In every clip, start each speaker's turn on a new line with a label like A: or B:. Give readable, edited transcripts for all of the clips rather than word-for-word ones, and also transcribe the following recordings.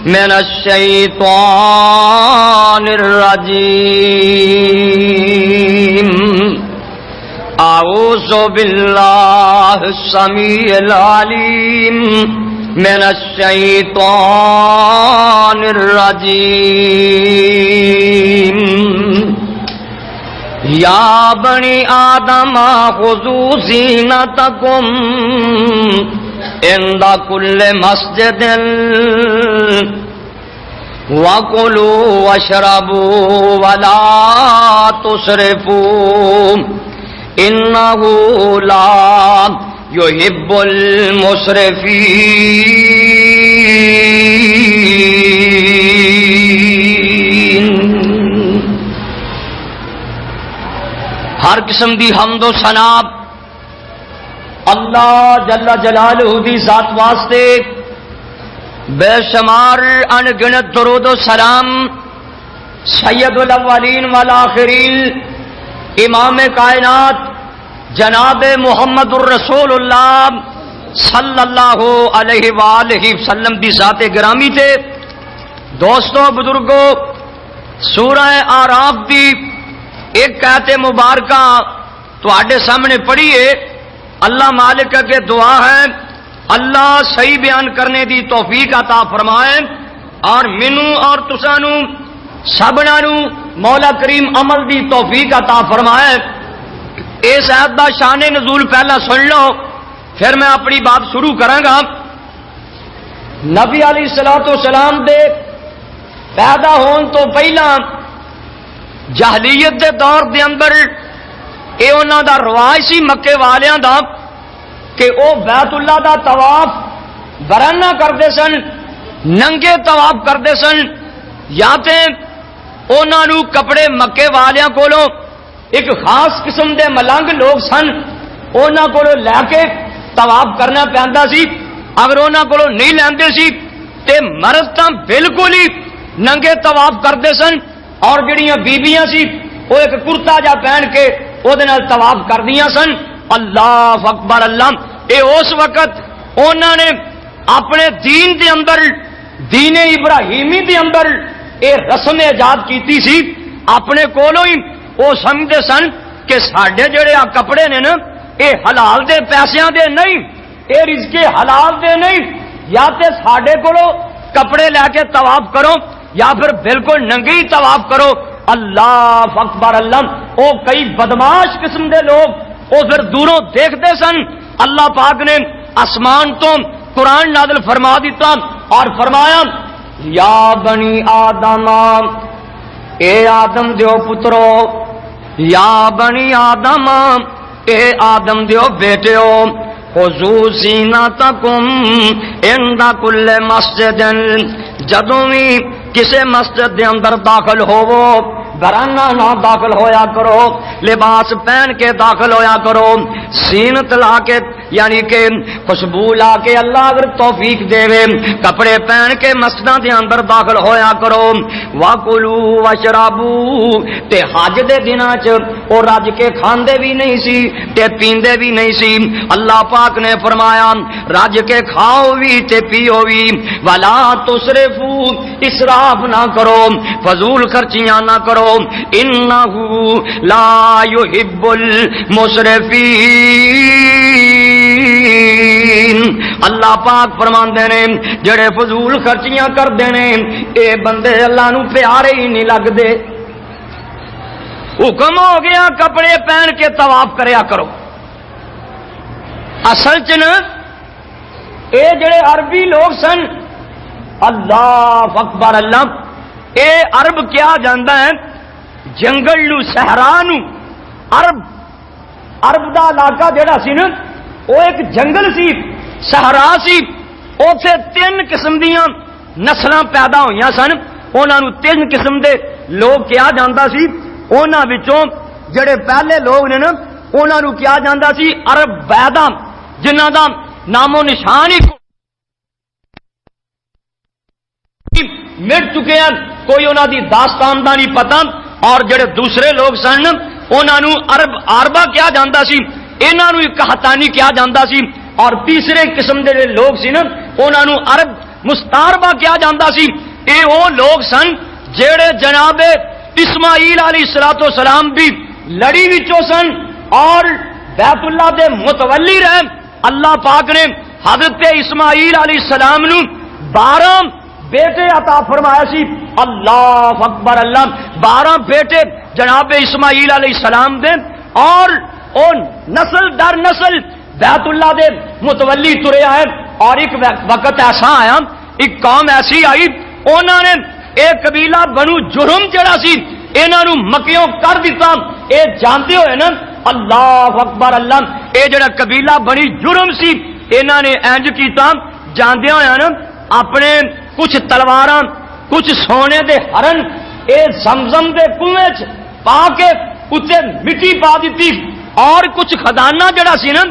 A: من الشیطان الرجیم اعوذ باللہ السمیع العلیم من الشیطان الرجیم یا بنی آدم خذوا زینتکم عند کل مسجد وَكُلُوا وَاشْرَبُوا وَلَا تُسْرِفُوا إِنَّهُ لَا يُحِبُّ الْمُسْرِفِينَ۔ ہر قسم دی حمد و ثنا اللہ جل جلالہ دی ذات واسطے، بے شمار ان گنت درود و سلام سید الاولین والآخرین امام کائنات جناب محمد الرسول اللہ صلی اللہ علیہ وآلہ وسلم دی ذات گرامی تے۔ دوستو بزرگو، سورہ آراف دی ایک آیت مبارکہ تواڈے سامنے پڑھیے۔ اللہ مالک کے دعا ہے اللہ صحیح بیان کرنے دی توفیق عطا فرمائے، اور مینوں اور تسانوں سبنا نو مولا کریم عمل دی توفیق عطا فرمائے۔ اس آیت دا شان نزول پہلا سن لو، پھر میں اپنی بات شروع کراں گا۔ نبی علیہ الصلوۃ والسلام دے پیدا ہون تو پہلا جاہلیت دے دور دے اندر اے انہاں دا رواج سی مکے والیاں دا کہ او بیت اللہ دا طواف برہنہ کرتے سن، ننگے طواف کرتے سن، یا تے انہاں نو کپڑے مکے والیاں کولوں ایک خاص قسم دے ملنگ لوگ سن انہاں کولوں لے کے طواف کرنا پیندا سی۔ اگر انہاں کولوں نہیں لیندے سی تے مرد تاں بالکل ہی ننگے طواف کرتے سن، اور جڑیاں بیبیاں سی وہ ایک کرتا جا پہن کے او دے نال طواف کردیاں سن۔ اللہ اکبر اللہ، اے اس وقت انہوں نے اپنے دین دے اندر، دین ابراہیمی دے اندر اے رسم ایجاد کیتی سی۔ اپنے کولوں ہی وہ سمجھتے سن کہ ساڈے جڑے آ کپڑے نے نا اے حلال دے پیسیاں دے نہیں، اے رزق حلال دے نہیں، یا تے ساڈے کولوں کپڑے لے کے طواف کرو یا پھر بالکل ننگی طواف کرو۔ اللہ اکبر اللہ، او کئی بدماش قسم دے لوگ وہ پھر دوروں دیکھتے سن۔ اللہ پاک نے آسمان تو قرآن نازل فرما دیتا اور فرمایا یا بنی آدم، اے آدم دیو پترو، یا بنی آدم، اے آدم دیو بیٹیو، خذوا زینتکم عند کل مسجد، جدوں بھی کسے مسجد دے اندر داخل ہوو گھرانہ نہ داخل ہویا کرو، لباس پہن کے داخل ہویا کرو، زینت لا کے یعنی کہ خوشبو لا کے اللہ اگر توفیق دے وے کپڑے پہن کے مسجداں دے اندر داخل ہویا کرو۔ وَكُلُوا وَاشْرَبُوا، تے حج دے دناں چ او رج کے کھاندے بھی نہیں سی تے پیندے بھی نہیں سی۔ اللہ پاک نے فرمایا رج کے کھاؤ بھی تے پیو بھی، وَلَا تُسْرِفُوا، اسراف نہ کرو، فضول خرچیاں نہ کرو، انہ لا یحب المسرفین۔ اللہ پاک فرماندے نے جڑے فضول خرچیاں کردے نے اے بندے اللہ نو پیارے ہی نہیں لگدے۔ حکم ہو گیا کپڑے پہن کے طواف کریا کرو۔ اصل چ نا اے جڑے عربی لوگ سن، اللہ اکبر اللہ، اے عرب کیا جاندا ہے جنگل نو، صحرا نو۔ عرب دا علاقہ جڑا سی نا وہ ایک جنگل سی، صحرا سی، اوتھے تین قسم دیاں نسلاں پیدا ہوئیاں سن۔ انہاں نو تین قسم دے لوگ کیا جاندا سی، انہاں وچوں جڑے پہلے لوگ نے نا انہاں نو کیا جاندا سی عرب بیدا، جنہاں دا نام و نشان ہی مٹ چکے ہیں، کوئی انہاں دی داستان دا نہیں پتہ۔ اور جڑے دوسرے لوگ سن انہاں نو عربہ کیا جاندا سی، انہاں نو قحطانی کیا جاندا سی۔ اور تیسرے قسم دے لوگ سی نا انہاں نو مستاربہ کیا جاندا سی، اے او لوگ سن جڑے جناب اسماعیل علیہ السلام بھی لڑی وچوں سن اور بیت اللہ دے متولی رہے۔ اللہ پاک نے حضرت اسماعیل علیہ السلام نو 12 بیٹے عطا فرمایا سی۔ اللہ اکبر اللہ، 12 بیٹے جناب اسماعیل علیہ السلام دے، اور او نسل در نسل بیت اللہ دے متولی ترے آئے۔ اور ایک وقت ایسا آیا، ایک قوم ایسی آئی، انہوں نے ایک قبیلہ بنو جرم جڑا سی انہاں نو مکیوں کر دیتا۔ اے جانتے ہوئے نا، اللہ اکبر اللہ، اے جڑا قبیلہ بنی جرم سی انہاں نے انج کیتا، جاندے ہوئے نا اپنے کچھ تلواراں کچھ سونے دے ہرن اے زمزم دے کنویں چ پا کے اتنے مٹی پا دیتی، اور کچھ خزانہ جڑا سی نا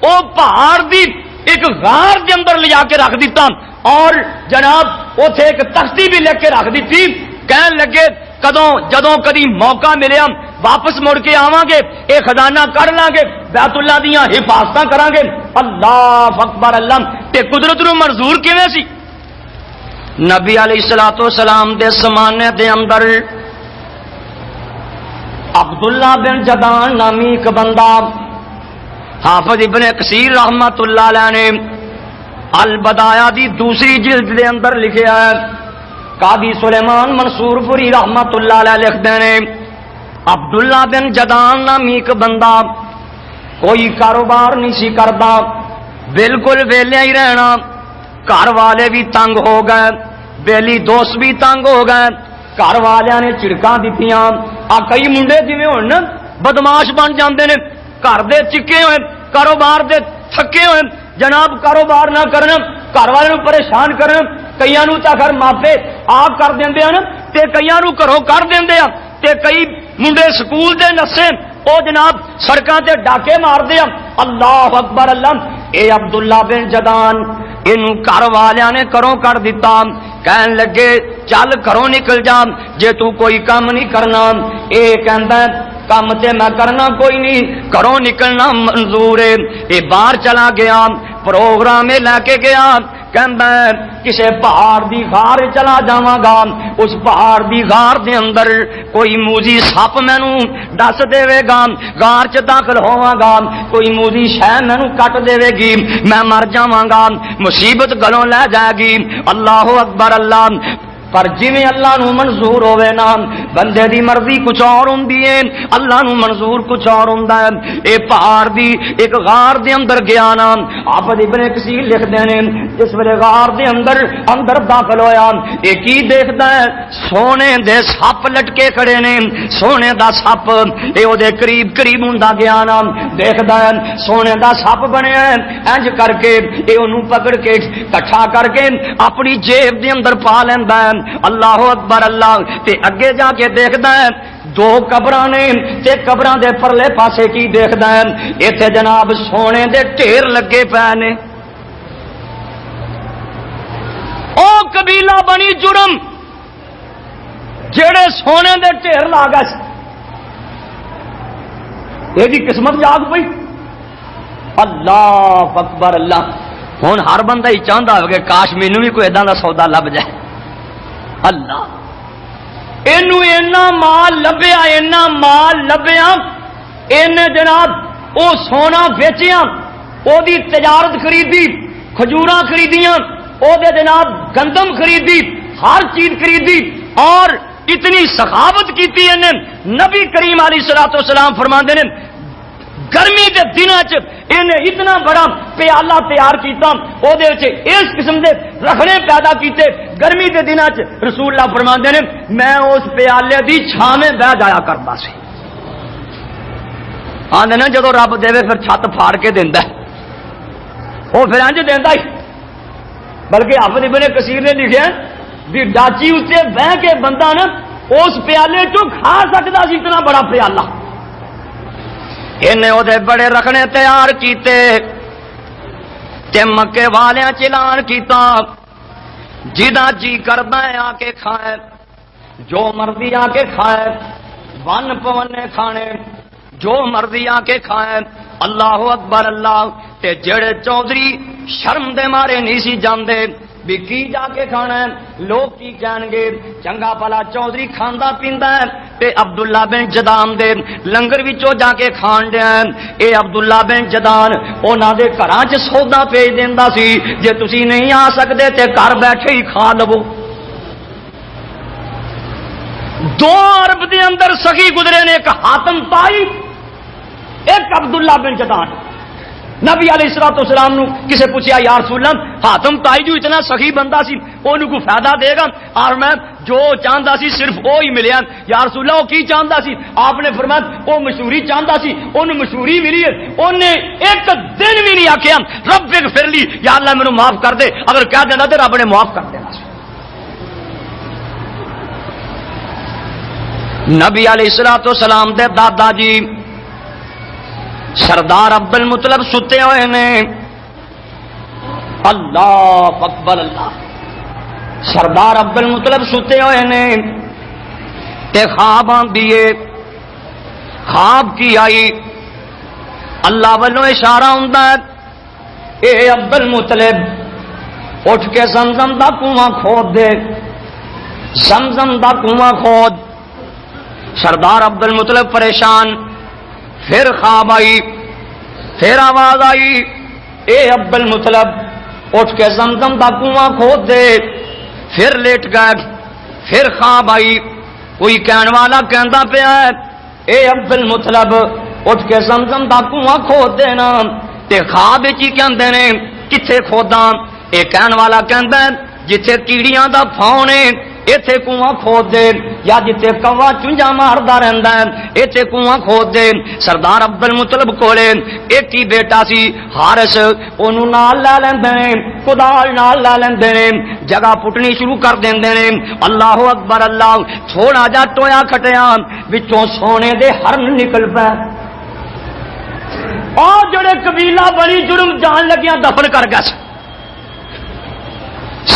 A: او پہاڑ دی ایک غار دے اندر لے جا کے رکھ دیتا، اور جناب اوتھے ایک تختی بھی لے کے رکھ دیتی۔ کہن لگے جدوں کدی موقع ملیا واپس مڑ کے آواں گے، اے خزانہ کر لیں گے، بیت اللہ دیاں حفاظتاں کران گے۔ اللہ اکبر اللہ، تے قدرت نو منظور کیویں سی؟ نبی علیہ الصلوۃ والسلام دے زمانے دے اندر عبداللہ بن جدان نامی ایک بندہ، حافظ ابن کثیر رحمت اللہ علیہ نے البدایہ دی دوسری جلد دے اندر لکھیا ہے، قاضی سلیمان منصور پوری رحمت اللہ علیہ لکھتے ہیں، عبداللہ بن جدان نامی ایک بندہ کوئی کاروبار نہیں سی کردا، بالکل ویلے ہی رہنا، گھر والے بھی تنگ ہو گئے، بیلی دوست بھی تنگ ہو گئے، گھر والوں نے چڑکاں دتیاں۔ آ کئی منڈے جویں ہن بدماش بن جاندے نے، گھر دے چکے ہوئے، کاروبار دے تھکے ہوئے، جناب کاروبار نہ کرنا، گھر والے نو پریشان کرنا، کئیاں نو تاں گھر ماپے آپ کر دیندے ہیں تے کئیاں نو گھروں کر دیندے ہیں، تے کئی منڈے سکول دے نسے او جناب سڑکاں تے ڈاکے مار دے۔ اللہ اکبر اللہ، اے عبداللہ بن جدان اینو گھر والیاں نے کروں کر دیتا، کہن لگے چل گھروں نکل جا جے تو کوئی کام نہیں کرنا۔ اے کہندا کام تے میں کرنا کوئی نہیں، گھروں نکلنا منظور ہے۔ اے باہر چلا گیا، پروگرام لے کے گیا، کہندا کسے پہاڑ دی غار چلا جاواں گا، اس پہاڑ دی غار دے اندر کوئی موذی سپ مینوں دس دے گا، غار چ داخل ہوواں گا، کوئی موذی شے مینوں کٹ دے گی، میں مر جاواں گا، مصیبت گلوں لے جائے گی۔ اللہ اکبر اللہ، پر جویں اللہ نو منظور ہوئے نا، بندے دی مرضی کچھ اور ہوندی ہے، اللہ نو منظور کچھ اور ہوندا ہے۔ اے پہاڑ دی ایک غار دے اندر گیا نا، حافظ ابن کثیر لکھدے نے جس ویلے غار دے اندر داخل ہویا، اے کی دیکھدا ہے؟ سونے دے سپ لٹکے کھڑے نے، سونے دا سپ، اے او دے قریب قریب ہوندا گیا نا، دیکھدا ہے سونے دا سپ بنیا ہے، انج کر کے اے اونوں پکڑ کے کٹھا کر کے اپنی جیب دے اندر پا لیندا ہے۔ اللہ اکبر اللہ، تے اگے جا کے دیکھدا ہے 2 قبراں نے، تے قبراں دے پرلے پاسے کی دیکھدا ہے؟ ایتھے جناب سونے دے ڈھیر لگے پے نے۔ او قبیلہ بنی جرم جڑے سونے دے ڈھیر لا گئے، یہ دی قسمت جاگ پئی۔ اللہ اکبر اللہ، ہن ہر بندہ ہی چاہندا ہو کہ کاش مینوں بھی کوئی اداں دا سودا لب جائے۔ اللہ اینو اینا مال لبیا، اینا مال لبیا، ان جناب او سونا ویچیا، او دی تجارت خریدی، کھجوراں خریدیاں، او دے جناب گندم خریدی، ہر چیز خریدی، اور اتنی سخاوت کیتی انہیں۔ نبی کریم علیہ الصلوۃ والسلام فرماندے نے گرمی دے دناں چ انہیں اتنا بڑا پیالہ تیار کیتا، او دے وچ اس قسم دے رکھنے پیدا کیتے، گرمی دے دناں چ رسول اللہ فرماندے نے میں اس پیالے دی چھاویں بہ جایا کرتا سی۔ آندے نے جدوں رب دے پھر چھت پھاڑ کے دیندا ہے، او پھر انج دیندا ہی، بلکہ حافظ ابن کثیر نے لکھیا بھی ڈاچی اتنے بہ کے بندہ نا اس پیالے چوں کھا سکتا سی، اتنا بڑا پیالہ۔ انہیں وہ بڑے رکھنے تیار کیتے، تے مکے والیاں چلان کیتا، جدا جی کردا ہے آ کے کھائے، جو مرضی آ کے کھائے، ون پونے کھانے، جو مرضی آ کے کھائے۔ اللہ اکبر اللہ، تے جڑے چودھری شرم دے مارے نہیں سی جاندے، بھی کی جا کے کھانا ہے، لوگ کی کہن گے چنگا بھلا چودھری کھاندا پیندا ہے تے عبداللہ بن جدان دے لنگر وچوں جا کے کھان دیا ہے۔ اے عبداللہ بن جدان انہاں دے گھراں چ سودا بھیج دیندا سی، جے تسی نہیں آ سکدے تے گھر بیٹھے ہی کھا لو۔ 2 عرب دے اندر سخی گزرے نے، ایک حاتم طائی، ایک عبداللہ بن جدان۔ نبی علیہ الصلوۃ والسلام نو کسے پوچھیا یا رسول اللہ حاتم طائی جو اتنا سخی بندہ سی اونوں کو فائدہ دے گا؟ اور میں جو چاہتا سی صرف وہ ہی ملیا۔ یا رسول اللہ وہ کی چاہتا سی؟ آپ نے فرمایا وہ مشہوری چاہتا سی، انہوں مشہوری ملی ہے، انہیں ایک دن بھی نہیں آخیا رب اغفر لی یا اللہ مینوں معاف کر دے، اگر کہہ دینا تو رب نے معاف کر دینا سی۔ نبی علیہ الصلوۃ والسلام دے دادا جی سردار عبد المطلب ستے ہوئے نے، اللہ اکبر اللہ، سردار عبد المطلب ستے ہوئے نے تے خواب آندیے، خواب کی آئی، اللہ والوں اشارہ ہوندا ہے اے عبد المطلب اٹھ کے زمزم دا کنواں کھود دے، زمزم دا کنواں کھود۔ سردار عبد المطلب پریشان، پھر خواب آئی، پھر آواز آئی اے عبد المطلب اٹھ کے زمزم دا کنواں کھود دے، پھر لیٹ گئے، پھر خواب آئی، کوئی کہنے والا کہندا پیا ہے اے عبد المطلب اٹھ کے زمزم دا کنواں کھود دینا، تے خواب وچ ہی کہندے نے کتھے کھوداں؟ اے کہنے والا کہندا ہے جتھے کیڑیاں دا پھاؤ نے ایتھے کنواں کھود دے، یا جتھے کوا چنجا ماردا رہندا ہے ایتھے کنواں کھود دے۔ سردار عبد المطلب کولے ایک ہی بیٹا سی حارث، اونوں نال لے لیندے نے، کدال نال لے لیندے نے، جگہ پٹنی شروع کر دیندے نے۔ اللہ اکبر اللہ، تھوڑا جا ٹویا کھٹیا وچوں سونے دے ہرن نکل پے، اور جڑے قبیلہ بڑی جرم جان لگیاں دفن کر گئے،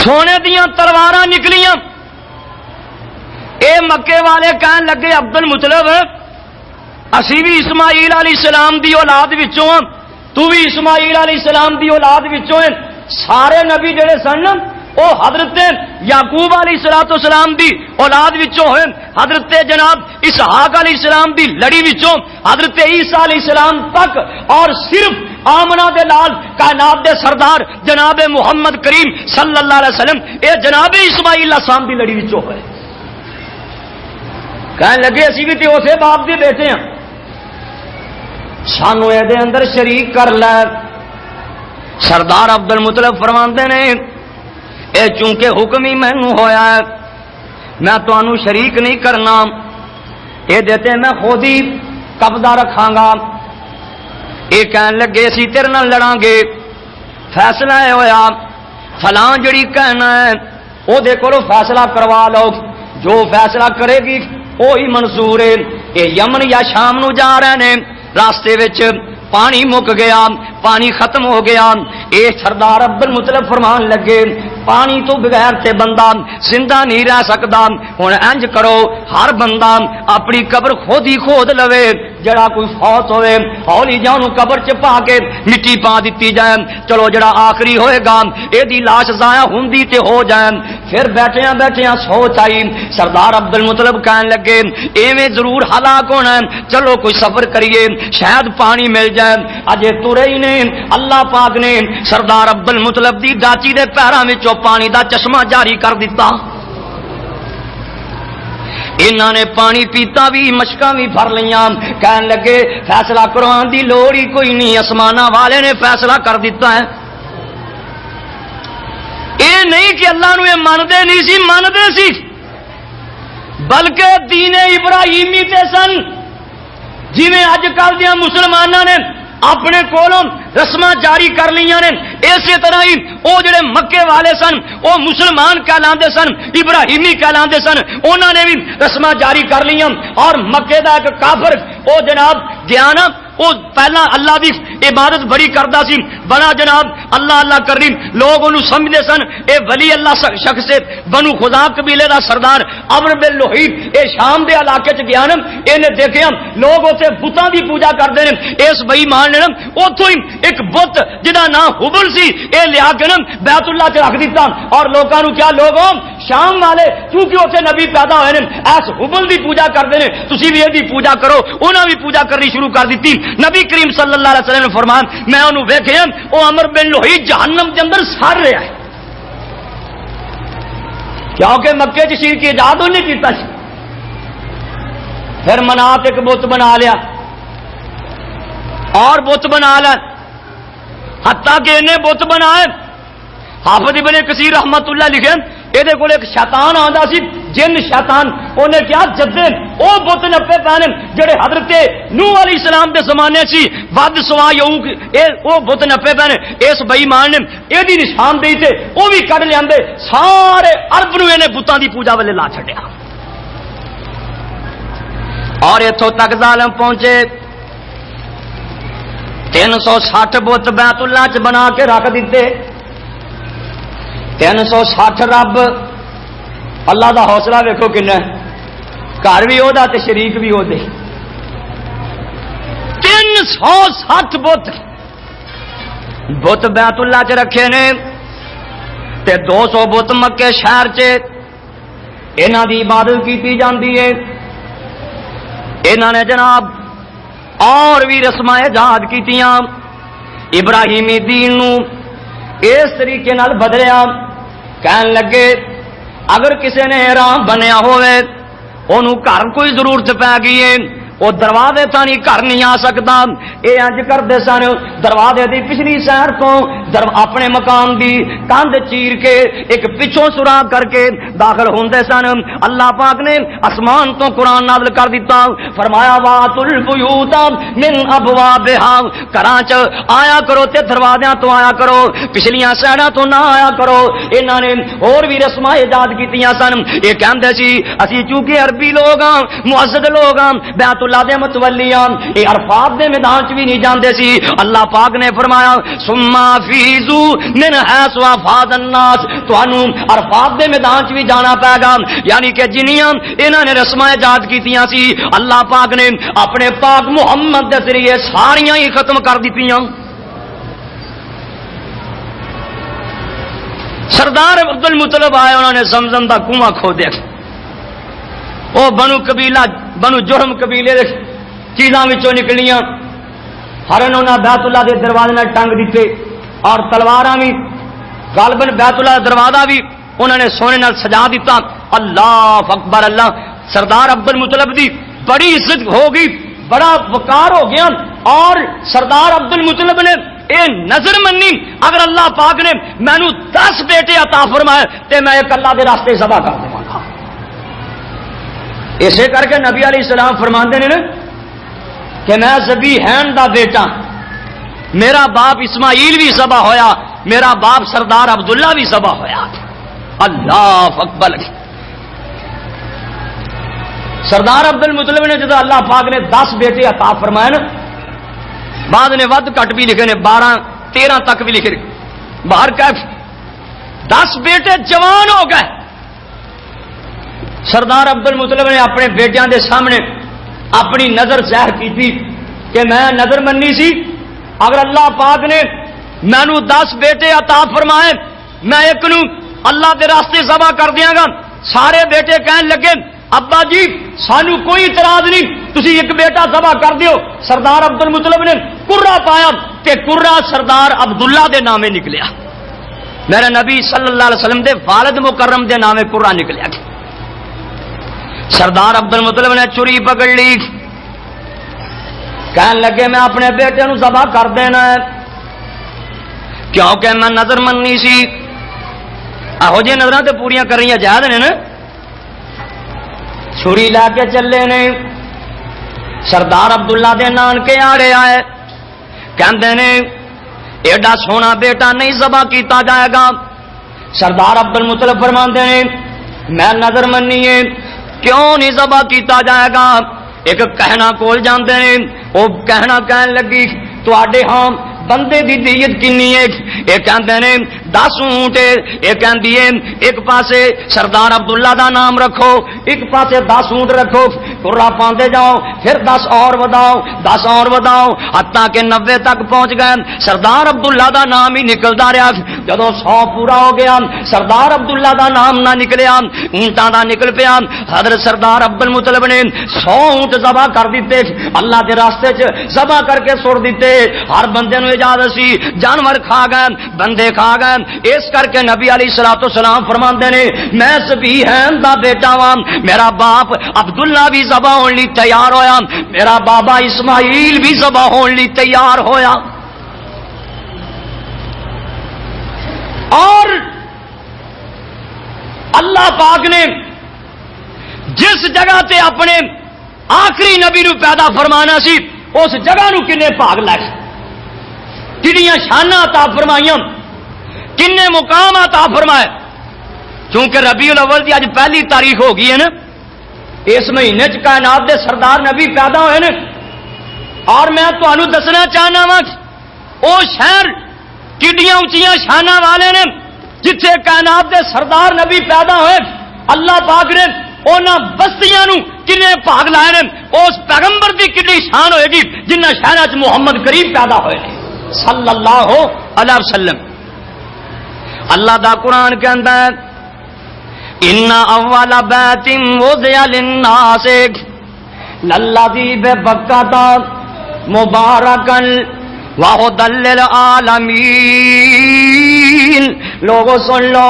A: سونے دیاں تلواراں نکلیاں۔ اے مکے والے کہن لگے عبد المطلب اسی بھی اسماعیل علیہ السلام دی اولاد وچوں، تو بھی اسماعیل علیہ السلام دی اولاد وچوں، سارے نبی جڑے سن او حضرت یعقوب علیہ السلام دی اولاد وچوں ہوئے، حضرت جناب اسحاق علیہ السلام دی لڑی وچوں حضرت عیسیٰ علیہ السلام تک، اور صرف آمنہ دے لال کائنات دے سردار جناب محمد کریم صلی اللہ علیہ وسلم اے جناب اسماعیل علیہ السلام دی لڑی وچوں ہوئے۔ کہنے لگے اسی بھی تے اسے باپ دے بیٹے ہیں، سانو اے دے اندر شریک کر لے۔ سردار عبد المطلب فرماندے نے اے چونکہ حکم ہی مینوں ہویا ہے میں تانوں شریک نہیں کرنا، اے دیتے میں خود ہی قبضہ رکھاں گا۔ اے کہن لگے اسی تیرے نال لڑاں گے، فیصلہ اے ہویا فلاں جڑی کہنا ہے او دے کولوں فیصلہ کروا لو، جو فیصلہ کرے گی وہی منظور ہے۔ اے یمن یا شام نو جا رہے نے، راستے وچ پانی مک گیا، پانی ختم ہو گیا۔ اے سردار عبد المطلب فرمان لگے پانی تو بغیر تے بندہ زندہ نہیں رہ سکتا، ہن انج کرو ہر بندہ اپنی قبر خود ہی کھود لوے، جڑا کوئی فوت ہوئے ہولی جا انہوں قبر چ پا کے مٹی پا دیتی جائے، چلو جڑا آخری ہوئے گا اے دی لاش ضائع ہوندی تے ہو جائے۔ پھر بیٹھیاں بیٹھیاں سوچ آئی، سردار عبد المطلب کہنے لگے ایویں ضرور ہلاک ہونا ہے، چلو کوئی سفر کریے شاید پانی مل جائے۔ اجے ترے ہی نے اللہ پاک نے سردار عبد المطلب دی داچی دے پیراں وچوں پانی دا چشمہ جاری کر دیتا، انہاں نے پانی پیتا بھی مشکاں بھی بھر لیاں۔ کہن لگے فیصلہ کران دی لوڑ ہی کوئی نہیں، آسماناں والے نے فیصلہ کر دیتا ہے۔ اے نہیں کہ اللہ نو مندے نہیں سی، مندے سی، بلکہ دین ابراہیمی تے سن، جویں اج کل دیا مسلماناں نے اپنے کولوں رسماں جاری کر لیاں نے، اسی طرح ہی وہ جڑے مکے والے سن وہ مسلمان کہلاندے سن، ابراہیمی کہلاندے سن، انہوں نے بھی رسماں جاری کر لیاں۔ اور مکے دا ایک کافر وہ جناب گیا نا، وہ پہلا اللہ دی عبادت بڑی کردا سی، بڑا جناب اللہ اللہ کرنی، لوگ انہوں سمجھتے سن اے ولی اللہ شخص سے بنو خزاع قبیلے دا سردار عمرو بن لوہی اے شام دے علاقے چ گیا نا، انہیں دیکھیا لوگ اتنے بتاں دی پوجا کرتے ہیں، اس بے ایمان نے نا اتوں ہی ایک بت جہاں نام حبل سی اے لیا کے نا بیت اللہ چ رکھ دیتا، اور لوگوں نے کیا لوگوں شام والے کیونکہ اتنے نبی پیدا ہوئے ہیں اس حبل دی پوجا کرتے ہیں، تسی بھی یہ پوجا کرو، انہاں بھی پوجا کرنی شروع کر دیتی۔ نبی کریم صلی اللہ علیہ وسلم نے فرمایا میں انہوں ویکھیا وہ عمرو بن لوہی جہنم کے اندر سڑ رہا ہے، کیونکہ مکے چ شرک کی اجازت نہیں کیتا سی۔ پھر منات ایک بت بنا لیا اور بت بنا لیا، حتیٰ کہ انہیں بت بنائے حافظ ابن کثیر رحمت اللہ لکھے یہ کول ایک شیطان آندا سی، جن شیطان انہیں کیا جدے وہ بت نپے پے جڑے حضرت نوح علیہ السلام دے زمانے سی ود سوا یوں وہ بت نپے پے اس بے ایمان نے یہ نشاندہی تے وہ بھی کڈ لیاندے، سارے عرب نو انہیں بتاں دی پوجا والے لا چھڈیا، اور اتوں تک ظالم پہنچے 360 بت بیت اللہ چ بنا کے رکھ دیتے، 360 رب اللہ دا حوصلہ ویکھو کنا، گھر بھی وہ شریک بھی وہ 360 بت بیت اللہ چ رکھے نے، تے 200 بت مکے شہر چ انہاں دی عبادت کی جاندی ہے۔ انہوں نے جناب اور بھی رسم ایجاد کیتیاں، ابراہیمی دین نو اس طریقے نال بدلیا، کہن لگے اگر کسی نے حرام بنیا ہوئے انہوں گھر کوئی ضرورت پی گئی ہے وہ دروازے تانی گھر نہیں آ سکتا، یہ انج کرتے سن دروازے دی پچھلی سیر تو اپنے مکان دی کندھ چیر کے ایک پچھوں سوراخ کر کے داخل ہوندے سن۔ اللہ پاک نے آسمان تو قرآن نازل کر دیتا، فرمایا واتوا البیوت من ابوابها، گھراں چ آیا کرو تے دروازیاں تو آیا کرو، پچھلیاں سیڑاں تو نہ آیا کرو۔ انہاں نے اور بھی رسماں ایجاد کیتیاں سن، یہ کہندے سی اسی چونکہ عربی لوگ ہاں معزز لوگ ہاں بیت اللہ دے متولیاں یہ عرفات دے میدان چ بھی نہیں جاندے سی۔ اللہ پاک نے فرمایا ثم فیضوا من حیث افاض الناس، تانوں عرفات دے میدان چ بھی جانا پے گا، یعنی کہ جنیاں انہاں نے رسماں ایجاد کیتیاں سی اللہ پاک نے اپنے پاک محمد دے ذریعے ساریاں ہی ختم کر دتیاں۔ سردار عبد المطلب آئے، انہوں نے زمزم دا کنواں کھودیا، وہ بنو قبیلہ بنو جرم قبیلے چیزاں وچوں نکلیاں، ہر انہوں بیت اللہ دے دروازے نال ٹنگ دیتے، اور تلواراں بھی غالباً بیت اللہ دا دروازہ بھی انہوں نے سونے نال سجا دیتا۔ اللہ اکبر، اللہ سردار عبد المطلب دی بڑی عزت ہو گئی، بڑا وقار ہو گیا، اور سردار عبد المطلب نے اے نظر منی اگر اللہ پاک نے مینو 10 بیٹے عطا فرمائے تے میں ایک اللہ دے راستے ذبح کر دوں گا۔ اسے کر کے نبی علیہ السلام فرماندے نے کہ میں ذبیحین دا بیٹا، میرا باپ اسماعیل بھی ذبح ہویا، میرا باپ سردار عبداللہ بھی ذبح ہویا۔ اللہ اکبر، سردار عبد المطلب نے جب اللہ پاک نے 10 بیٹے عطا فرمائے نا، بعد نے ود کٹ بھی لکھے نے 12 13 تک بھی لکھے، باہر کیف 10 بیٹے جوان ہو گئے۔ سردار عبد المطلب نے اپنے بیٹیاں دے سامنے اپنی نظر ظاہر کی تھی کہ میں نظر منی سی اگر اللہ پاک نے مینو 10 بیٹے عطا فرمائے میں ایک نو اللہ دے راستے ذبح کر دیاں گا۔ سارے بیٹے کہن لگے ابا جی سانو کوئی اعتراض نہیں، تسی ایک بیٹا ذبح کر دیو۔ سردار عبد المطلب نے قرہ پایا کہ قرہ سردار عبداللہ دے نامے نکلیا، میرے نبی صلی اللہ علیہ وسلم دے والد مکرم دے نامے قرہ نکلیا۔ سردار عبد المطلب نے چری پکڑ لی، کہن لگے میں اپنے بیٹے نو ذبح کر دینا ہے کیونکہ میں نظر مننی سی۔ یہو جی نظر تو پوریا کرنی جائز نے نا، چھری لے کے چلے نے۔ سردار عبداللہ دے نانکے آڑے آئے، کہندے نے ایڈا سونا بیٹا نہیں ذبح کیتا جائے گا۔ سردار عبد المطلب فرماندے نے میں نظر منی ہے کیوں نہیں ذبح کیتا جائے گا؟ ایک کہنا کول جاندے نے، وہ کہنا کہن لگی تواڈے ہاں بندے دی دیت کنی ہے؟ یہ کہندے نے 10 اونٹ، یہ کہندی ہے ایک پاسے سردار عبداللہ دا نام رکھو، ایک پاسے 10 اونٹ رکھو، ترا پاندے جاؤ، پھر 10 اور وداؤ، 10 اور وداؤ، حتیٰ کہ 90 تک پہنچ گئے۔ سردار عبداللہ دا نام ہی نکلدا رہا، جدوں 100 پورا ہو گیا سردار عبداللہ دا نام نہ نکلیا، اونٹاں دا نکل پیا۔ حضرت سردار عبد المطلب نے 100 اونٹ ذبح کر دیتے، اللہ دے راستے چ ذبح کر کے سٹ دیتے۔ ہر بندے نو اجازت سی، جانور کھا گئے، بندے کھا گئے، اس کر کے نبی علیہ الصلوۃ والسلام فرماندے نے میں ذبیحین دا بیٹا ہاں، میرا باپ عبداللہ بھی ذبح ہونے لئی تیار ہویا، میرا بابا اسماعیل بھی ذبح ہونے لئی تیار ہویا۔ اور اللہ پاک نے جس جگہ تے اپنے آخری نبی نو پیدا فرمانا سی اس جگہ نو کنے بھاگ لائے، کنیاں شاناں عطا فرمائیاں، کنے مقام عطا فرمائے۔ چونکہ ربیع الاول دی اج پہلی تاریخ ہو گئی ہے نا، اس مہینے چ کائنات دے سردار نبی پیدا ہوئے نا، اور میں تمہیں دسنا چاہنا وا وہ شہر کڈیاں اونچیاں شاناں والے نے جتھے کائنات دے سردار نبی پیدا ہوئے، اللہ پاک نے انہاں بستیاں نو کنے بھاگ لائے نے، اس پیغمبر دی کڈی شان ہوئے گی جنہ شہراں چ محمد کریم پیدا ہوئے نے صلی اللہ علیہ وسلم۔ اللہ دا قرآن کے اندر ان اول بیت وضع للناس للذی ببکۃ مبارکا وہدی للعالمین۔ لوگوں سن لو،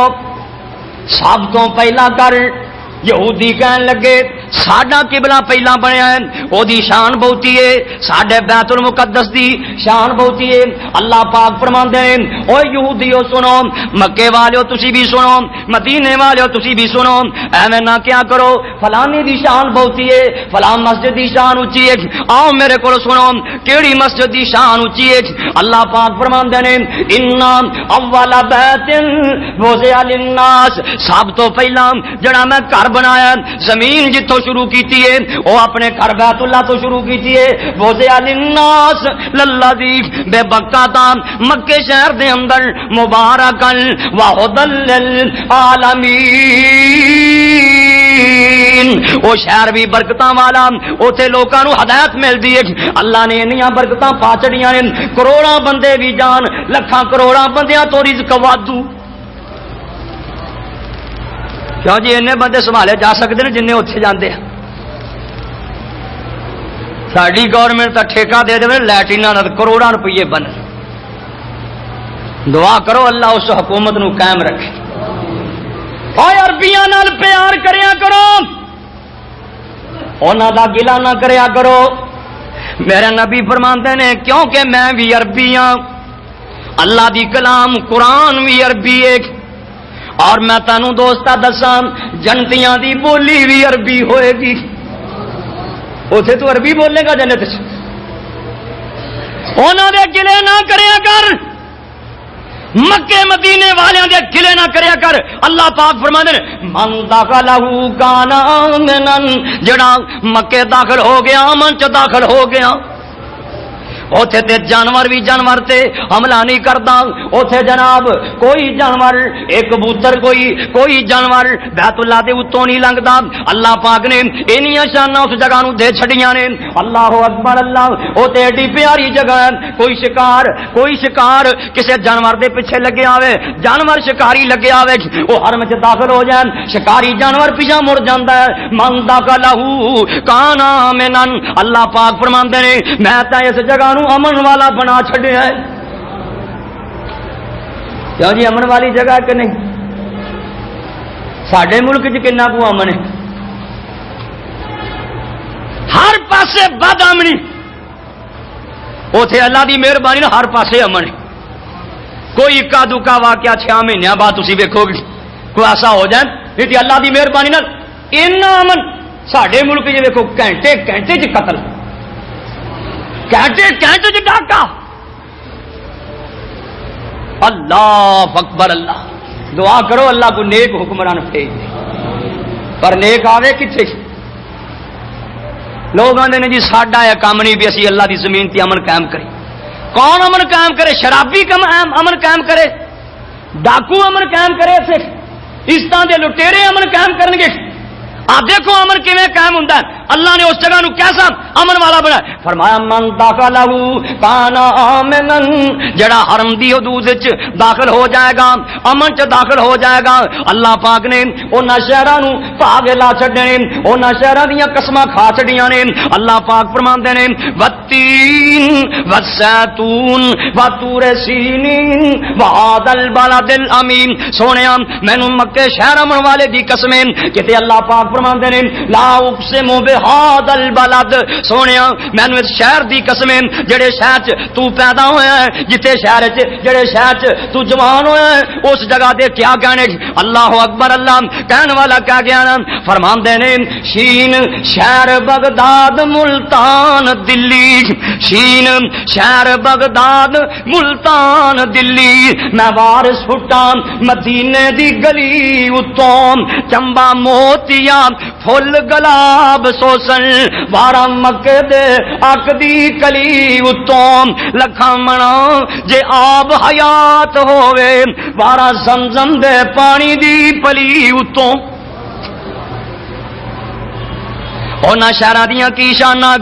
A: سب تو پہلا کر یہودی کہن لگے ساڈا قبلہ پہلا بنیا ہے، او دی شان بہتی ہے، ساڈے بیت المقدس دی شان بہتی ہے۔ اللہ پاک فرماندے ہیں او یہودیو سنو، مکے والےو تسی بھی سنو، مدینے والےو تسی بھی سنو، ایویں نہ کیا کرو فلانی دی شان بہتی ہے، فلاں مسجد دی شان اونچی ہے، آؤ میرے کول سنو کیڑی مسجد دی شان اونچی ہے۔ اللہ پاک فرماندے ہیں ان اول بیت وضع للناس، سب تو پہلا جڑا میں گھر بنایا زمین جتوں شروع کیتی ہے وہ اپنے گھر بیت اللہ تو شروع کیتی ہے، وضع للناس للذی ببکۃ، مکے شہر دے اندر مبارکا وہدی للعالمین، وہ شہر بھی برکتاں والا، اوتھے لوکاں نو ہدایت ملدی ہے۔ اللہ نے انیاں برکتاں پا چڑیاں نے، کروڑاں بندے بھی جان، لکھاں کروڑاں بندیاں تو رزق وادو۔ کیوں جی اینے بندے سنبھالے جا سکتے ہیں جن اتنے جاتے ہیں؟ ساری گورنمنٹ کا ٹھیکہ دے دے لٹرین کروڑاں روپیے بن۔ دعا کرو اللہ اس حکومت نو قائم رکھے۔ اور عربیاں نال پیار کریا کرو، انہاں دا گلہ نہ کریا کرو۔ میرے نبی فرماندے نے کیونکہ میں بھی عربی ہاں، اللہ دی کلام قرآن بھی عربی ہے، اور میں تینوں دوستا دساں جنتیاں دی بولی بھی عربی ہوئے گی۔ اوتھے تو عربی بولے گا جنت چ، انہاں دے گلے نہ کریا کر، مکے مدینے والیاں دے گلے نہ کریا کر۔ اللہ پاک فرماندے نے من دخلہ کان آمنا، جڑا مکے داخل ہو گیا امن چ داخل ہو گیا، اوتھے تے جانور بھی جانور تے حملہ نہیں کردا، اوتھے جناب کوئی جانور ایک کبوتر کوئی جانور بیت اللہ دے اتوں نہیں لنگدا۔ اللہ پاک نے انیاں شاناں اس جگہ نو دے چھڑیاں نے۔ اللہ اکبر، اللہ او تے ایڈی پیاری جگہ ہے، کوئی شکار کسے جانور دے پیچھے لگے آوے، جانور شکاری لگے آوے، او حرم وچ داخل ہو جائے، شکاری جانور پیچھے مڑ جاندا ہے۔ من دخلہ کان آمنا، اللہ پاک فرماندے نے میں تے اس جگہ امن والا بنا چھڑیا ہے۔ کیوں جی امن والی جگہ کہ نہیں؟ ساڈے ملک چ کنا کو امن ہے، ہر پاسے بد امنی، اوتھے اللہ دی مہربانی ہر پاسے امن ہے۔ کوئی اکا دکا واقعہ 6 مہینے بعد تسی ویکھو گے کوئی ایسا ہو جائے، نہیں اللہ دی مہربانی نال اینا امن۔ ساڈے ملک چ ویکھو گھنٹے گھنٹے چ قتل، کہتے جو ڈاکا۔ اللہ اکبر، اللہ دعا کرو اللہ کو نیک حکمران بھیج دے، پر نیک آوے کتنے؟ لوگ آتے ہیں جی ساڈا یہ کام نہیں بھی اسی اللہ دی زمین تے امن قائم کریں. کون امن قائم کرے؟ شرابی امن قائم کرے، ڈاکو امن قائم کرے، اس طرح دے لٹیرے امن قائم کرن گے. آپ دیکھو امن کیویں قائم ہوندا ہے. اللہ نے اس جگہ نو کیسا امن والا بنایا. فرمایا من داخلہ کان آمنا، جڑا حرم دی حدود وچ داخل ہو جائے گا امن چ داخل ہو جائے گا. اللہ پاک نے انہاں شہراں نو پاگ لا چھڈنے، انہاں شہراں دیاں قسماں کھا چھڈیاں نے. اللہ پاک فرماندے نے والتین والزیتون وطور سینین وہذا البلد الامین. سونیا مینوں مکے شہر امن والے دی قسمیں کتے اللہ پاک فرماندے نے لا اقسم بہذا البلد. سونیا مینوں اس شہر دی قسمیں جڑے شہر چ تو پیدا ہویا ہے، جتے شہر چ جڑے شہر چ تو جوان ہویا ہے، اس جگہ دے کیا کہنے. اللہ اکبر. اللہ کہنے والا کیا گیا نا فرماندے نے شین شہر بغداد ملتان دلی، شین شہر بغداد ملتان دلی. میں وارس پھٹا مدینے دی گلی اتوں چمبا موتیا پھل گلاب سوسن وارا مکے دے اک دی کلی اتوں لکھاں منا جے آب حیات ہووے وارا زمزم دے پانی دی پلی اتوں. اونا شہراں دیاں کی شاناں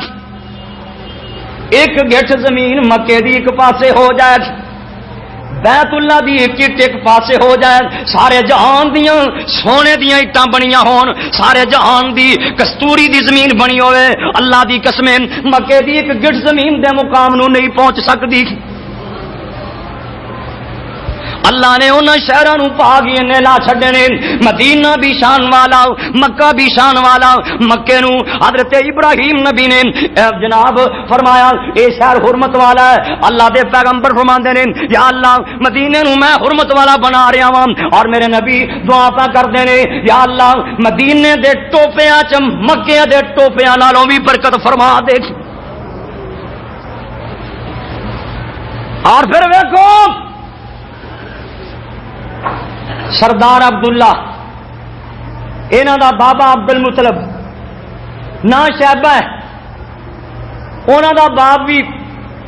A: ایک گٹھ زمین مکے دی ایک پاسے ہو جائے، بیت اللہ دی ایک ایک پاسے ہو جائے، سارے جہان دیاں سونے دیاں اٹاں بنیاں ہون، سارے جہان دی کستوری دی زمین بنی ہوئے. اللہ دی قسمیں مکے دی ایک گٹھ زمین دے مقام نو نہیں پہنچ سکتی. اللہ نے انہاں شہراں نو پاگی نے لا چھڈے نے. مدینہ بھی شان والا، مکہ بھی شان والا. مکے نو حضرت ابراہیم نبی نے جناب فرمایا اے شہر حرمت والا ہے. اللہ دے پیغمبر فرماندے نے یا اللہ مدینے نو میں حرمت والا بنا رہا ہاں، اور میرے نبی دعا پہ کردے نے یا اللہ مدینے دے ٹوپیاں چ مکے دے ٹوپیاں نالوں بھی برکت فرما دے. اور پھر ویکھو سردار عبداللہ انہاں دا بابا عبد المطلب نا شیبہ ہے، انہاں دا باپ بھی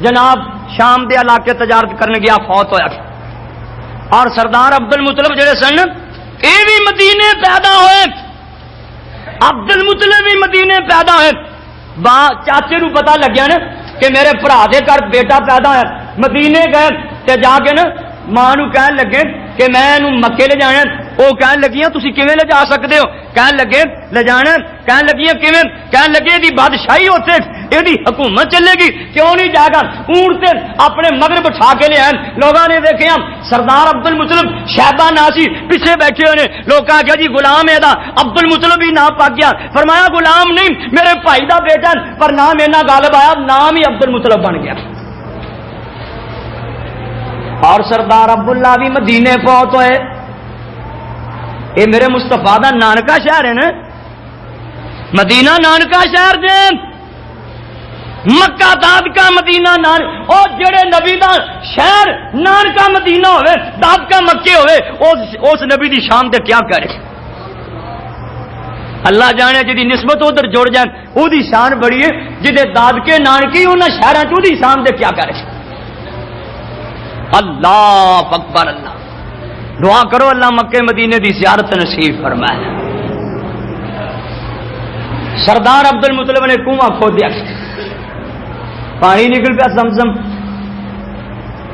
A: جناب شام دے علاقے تجارت کرنے گیا فوت ہویا. اور سردار عبد المطلب جڑے سن اے بھی مدینے پیدا ہوئے، عبد المطلب بھی مدینے پیدا ہوئے. چاچے نو پتہ لگیا نا کہ میرے بھرا دے گھر بیٹا پیدا ہے، مدینے گئے تے جا کے نا ماں نو کہن لگے کہ میں مکے لے جانا. وہ کہن لگیاں تسی کیویں لے جا سکتے ہو؟ کہن لگے لے جانا. کہن لگیاں کیویں؟ کہن لگے دی بادشاہی ہوتے یہ حکومت چلے گی، کیوں نہیں جائے گا؟ اونٹ سے اپنے مگر بٹھا کے لے آئے. لوگوں نے دیکھے سردار عبد المطلب شہبہ ناسی پیچھے بیٹھے ہوئے، لوگ کہا کہ جی غلام ہے دا عبد المطلب ہی نام پاک گیا. فرمایا غلام نہیں میرے بھائی دا بیٹا، پر نام اینا غالب آیا نام ہی عبد المطلب بن گیا. اور سردار عبداللہ بھی مدینے فوت ہوئے. یہ میرے مصطفیٰ دا نانکا شہر ہے نا، مدینہ نانکا شہر جے. مکہ دادکا مدینہ نان او جڑے نبی دا شہر نانکا مدینہ ہوئے دادکا مکے ہوئے اس نبی دی شان تے کیا کرے. اللہ جانے جی نسبت ادھر جڑ جائے وہ دی شان بڑی ہے، جدے دادکے نانکی انہاں شہراں چ دی شان تے کیا کرے. اللہ اکبر. اللہ دعا کرو اللہ مکے مدینے دی زیارت نصیب فرمائے. سردار عبد المطلب نے کنواں کھودیا، پانی نکل پیا زمزم.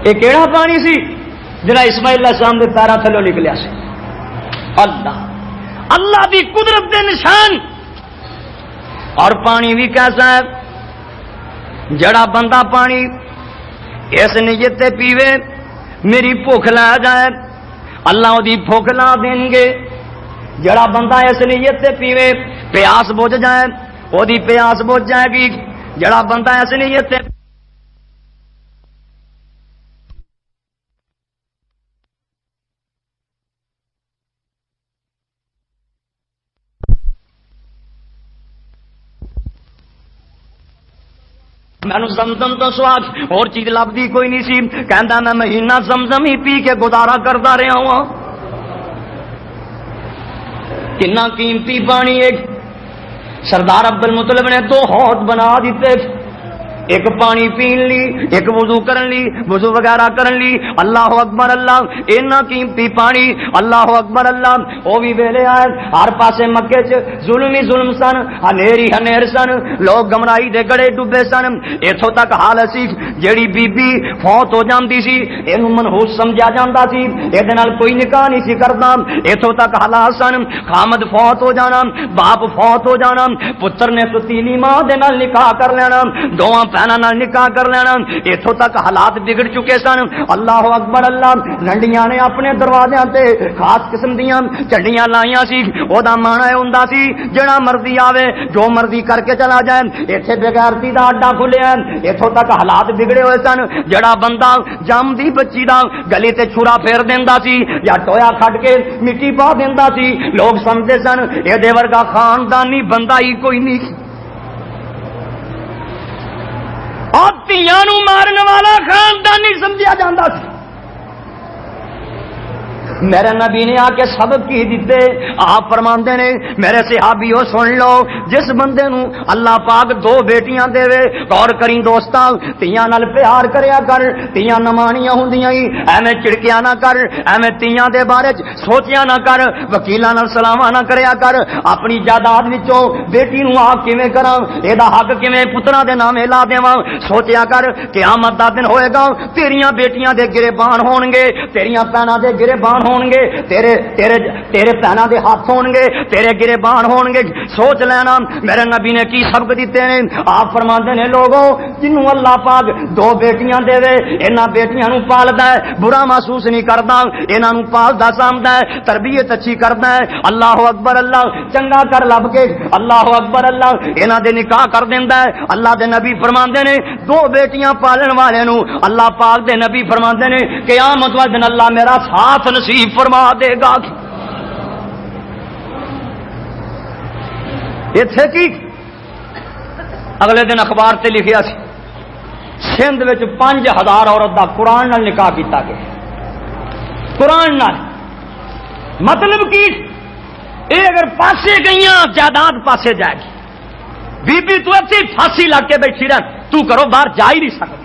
A: یہ کیڑا پانی سی؟ جڑا اسماعیل علیہ السلام دے پیراں تھلوں نکلیا سی. اللہ اللہ دی قدرت دے نشان. اور پانی بھی کیسا ہے؟ جڑا بندہ پانی اس نیت تے پیوے میری بھوک لا جائے اللہ دی بھوک لا دیں گے. جڑا بندہ اس نیت تے پیوے پیاس بجھ جائے وہ دی پیاس بجھ جائے گی. جڑا بندہ اس نیت تے میں زمزم تو سوا اور چیز لبھی کوئی نہیں سی. کہندا میں مہینہ زمزم ہی پی کے گزارا کرتا رہا ہوں. کنا قیمتی پانی ہے. سردار عبد المطلب نے 2 حوض بنا دیتے، ایک پانی پین لی، ایک وضو کرن لی، وضو وغیرہ کرن لی۔ اللہ اکبر اللہ، اینا قیمتی پانی، اللہ اکبر اللہ۔ وہ بھی ویلے آئے، ہر پاسے مکے چ ظلم ہی ظلم سن، ہنیری ہنیر سن، لوگ گمراہی دے گڑے ڈبے سن۔ ایتھوں تک حال سی جیڑی بی بی فوت ہو جاندی سی اینو منحوس سمجھا جاندا سی، ایدے نال کوئی نکاح نہیں سی کردا۔ ایتھوں تک حالات سن، خامد فوت ہو جانا، باپ فوت ہو جانا، پتر نے ستیلی ماں دے نال نکاح کر لینا، دوواں بہناں نال نکاح کر لینا۔ ایتھوں تک حالات بگڑ چکے سن۔ اللہ اکبر اللہ، لنڈیاں نے اپنے دروازیاں تے خاص قسم دیاں چنڈیاں لائیاں سی، او دا مانا اے ہوندا سی جڑا مرضی آوے جو مرضی کر کے چلا جائے۔ ایتھے بغیرتی دا اڈا کھلیا، ایتھوں تک حالات بگڑے ہوئے سن۔ جڑا بندہ جم دی بچی دا گلی تے چھرا پھیر دیندا سی یا ٹویا کھڈ کے مٹی پا دیندا سی، لوگ سمجھدے سن اے دے ورگا خاندانی بندہ ہی کوئی نہیں۔ اور تیاں نوں مارن والا خاندانی سمجھا جاندا سی۔ میرے نبی نے آ کے سبق کی دیتے، آپ فرماندے نے میرے صحابیو سن لو، جس بندے نو اللہ پاک 2 بیٹیاں دے وے، غور کریں دوستاں، تیاں نال پیار کریا کر، تیاں نمانیاں ہوندیاں ہی، ایویں چڑکیا نہ کر، ایویں تیاں دے بارے سوچیا نہ کر، وکیلاں نال سلاواں نہ کریا کر، اپنی جائیداد وچوں بیٹی نو آ کیویں کراں، اے دا حق کیویں پتراں دے نامے لا دیواں، سوچیا کر قیامت دا دن ہوئے گا، تیریاں بیٹیاں دے گربان ہون گے، تیریاں بہناں دے گربان ہون گے، تیرے بہناں دے ہاتھ ہون گے، تیرے گربان ہون گے۔ سوچ لینا میرے نبی نے کی سبق دیتے ہیں۔ آپ فرماندے نے لوگوں جنوں اللہ پاک 2 بیٹیاں دے وے، انہاں بیٹیاں نو پالدا ہے، برا محسوس نہیں کردا، انہاں نو پالدا سامدا ہے، تربیت اچھی کردا ہے۔ اللہ اکبر اللہ، چنگا کر لب کے اللہ اکبر اللہ انہاں دے نکاح کر دیندا ہے۔ اللہ دے نبی فرماندے نے 2 بیٹیاں پالن والے نو اللہ پاک دے نبی فرماندے نے قیامت والے دن اللہ میرا ساتھ نصیب فرما دے گا۔ ایتھے کی اگلے دن اخبار تے لکھیا سی سندھ وچ 5000 عورت دا قرآن نال نکاح کیتا گیا۔ قرآن نال مطلب کی اے اگر پاسے گئیاں جائیداد پاسے جائے گی، بی بی تو ایتھے پھانسی لگ کے بیٹھی رہ، تو کرو باہر جا ہی نہیں سکتی۔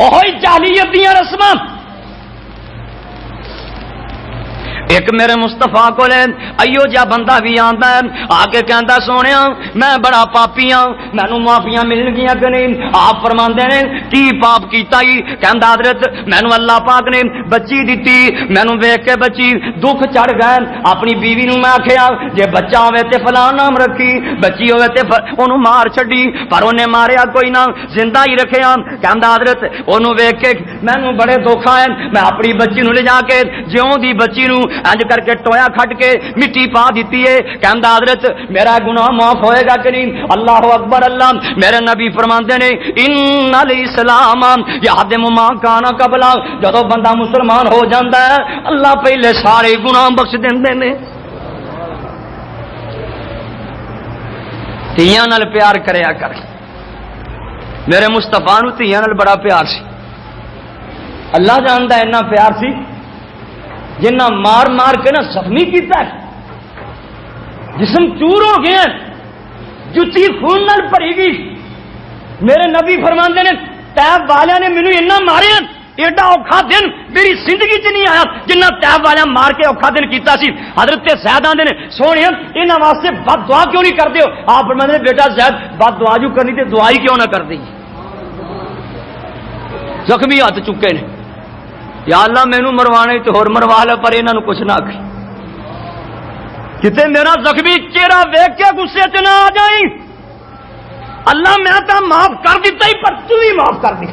A: اوہی جاہلیت دیاں رسماں۔ ایک میرے مصطفیٰ کو لے ایو جا بندہ بھی آندا ہے، آ کے کہندا سونیا میں بڑا پاپی ہاں، مینوں معافیاں مل گیاں کہ نہیں؟ آپ فرماندے نے کی پاپ کیتا ہی؟ کہندا حضرت مینوں اللہ پاک نے بچی دتی، مینوں ویکھ کے بچی دکھ چڑھ گئے، اپنی بیوی نوں میں آکھیا جے بچہ ہوے تے فلاں نام رکھی، بچی ہوے تے اونوں مار چھڈی، پر اونے ماریا کوئی نہ، زندہ ہی رکھیا۔ کہندا حضرت اونوں ویکھ کے مینوں بڑے دکھ آئے، میں اپنی بچی نوں لے جا کے جیوں دی بچی نوں انج کر کے ٹویا کھٹ کے مٹی پا دیتی ہے۔ کہندا حضرت میرا گناہ معاف ہوئے گا کہ نہیں؟ اللہ اکبر اللہ، میرے نبی فرماندے نے ان الاسلام یہدم ما کان قبل، جدوں بندہ مسلمان ہو جاندا ہے اللہ پہلے سارے گناہ بخش دیندے نے۔ تیاں نال پیار کریا کر، میرے مصطفیٰ نو تیاں نال بڑا پیار سی، اللہ جاندا ہے اتنا پیار سی جنہ مار مار کے نا زخمی کیتا ہے، جسم چور ہو گیا، جتی خون نال بھری گئی۔ میرے نبی فرماندے نے طیب والے نے مینوں اتنا ماریا، ایڈا اوکھا دن میری زندگی چ نہیں آیا جنہ طیب والے مار کے اوکھا دن کیتا سی۔ حضرت زید آندے نے سونے انہاں واسطے بد دعا کیوں نہیں کردے ہو؟ آپ فرماندے نے بیٹا زید بد دعا جو کرنی تے دعا ہی کیوں نہ کر دی؟ زخمی ہاتھ چکے نے، یا اللہ مینوں مروانے تے ہور مروا لے، پر انہاں نوں کچھ نہ آکھی، کتے میرا زخمی چہرہ ویکھ کے غصے چ نہ آ جائیں۔ اللہ میں تو معاف کر دیتا ہی، پر تو ہی معاف کر دی۔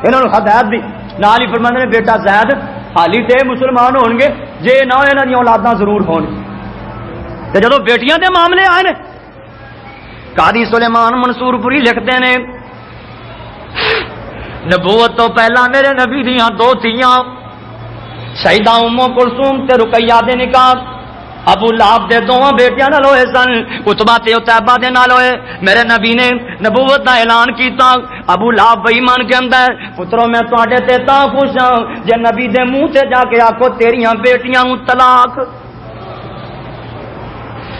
A: انہاں نوں ہدایت دی نال ہی فرماندے نے بیٹا زید حالی تے مسلمان ہون گے، جے نہ انہاں دی اولاداں ضرور ہون گی۔ تے جدوں بیٹیاں دے معاملے آئے نے، قاضی سلیمان منصور پوری لکھتے نے نبوت تو پہلا میرے نبی دیاں 2 تھیاں، سیدہ ام کلثوم تے رقیہ دے نکاح ابو لہب دے 2 بیٹیاں نال ہوئے سن، عتبہ تے عتیبہ دے نال ہوئے۔ میرے نبی نے نبوت دا اعلان کیتا، ابو لہب بے ایمان کہندا ہے پترو میں تواڈے تے تاں خوش ہاں جے نبی دے منہ تے جا کے آکھو تیریاں بیٹیاں نوں طلاق۔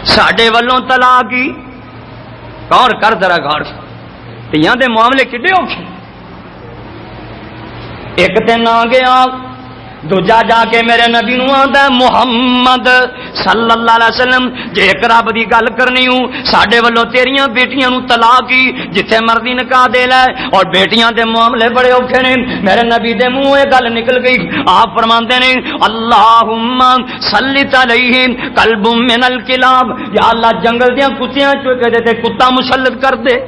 A: ساڈے والوں طلاق ہی غور کر ذرا غور تیاں دے معاملے کڈے اوکھے ایک تے نہ گیا دوجا جا کے میرے نبی نو آندا محمد صلی اللہ علیہ وسلم جے ایک رب دی گل کرنی ہوں ساڈے والوں تیریاں بیٹیاں نو طلاق ہی جتھے مرضی نکاح دے لے اور بیٹیاں دے معاملے بڑے اوکھے نے میرے نبی دے منہ یہ گل نکل گئی آپ فرماندے نے اللہم سلط علیہم کلب من الکلاب یا اللہ جنگل دیاں کتیاں چوکے دے تے کتا مسلط کر دے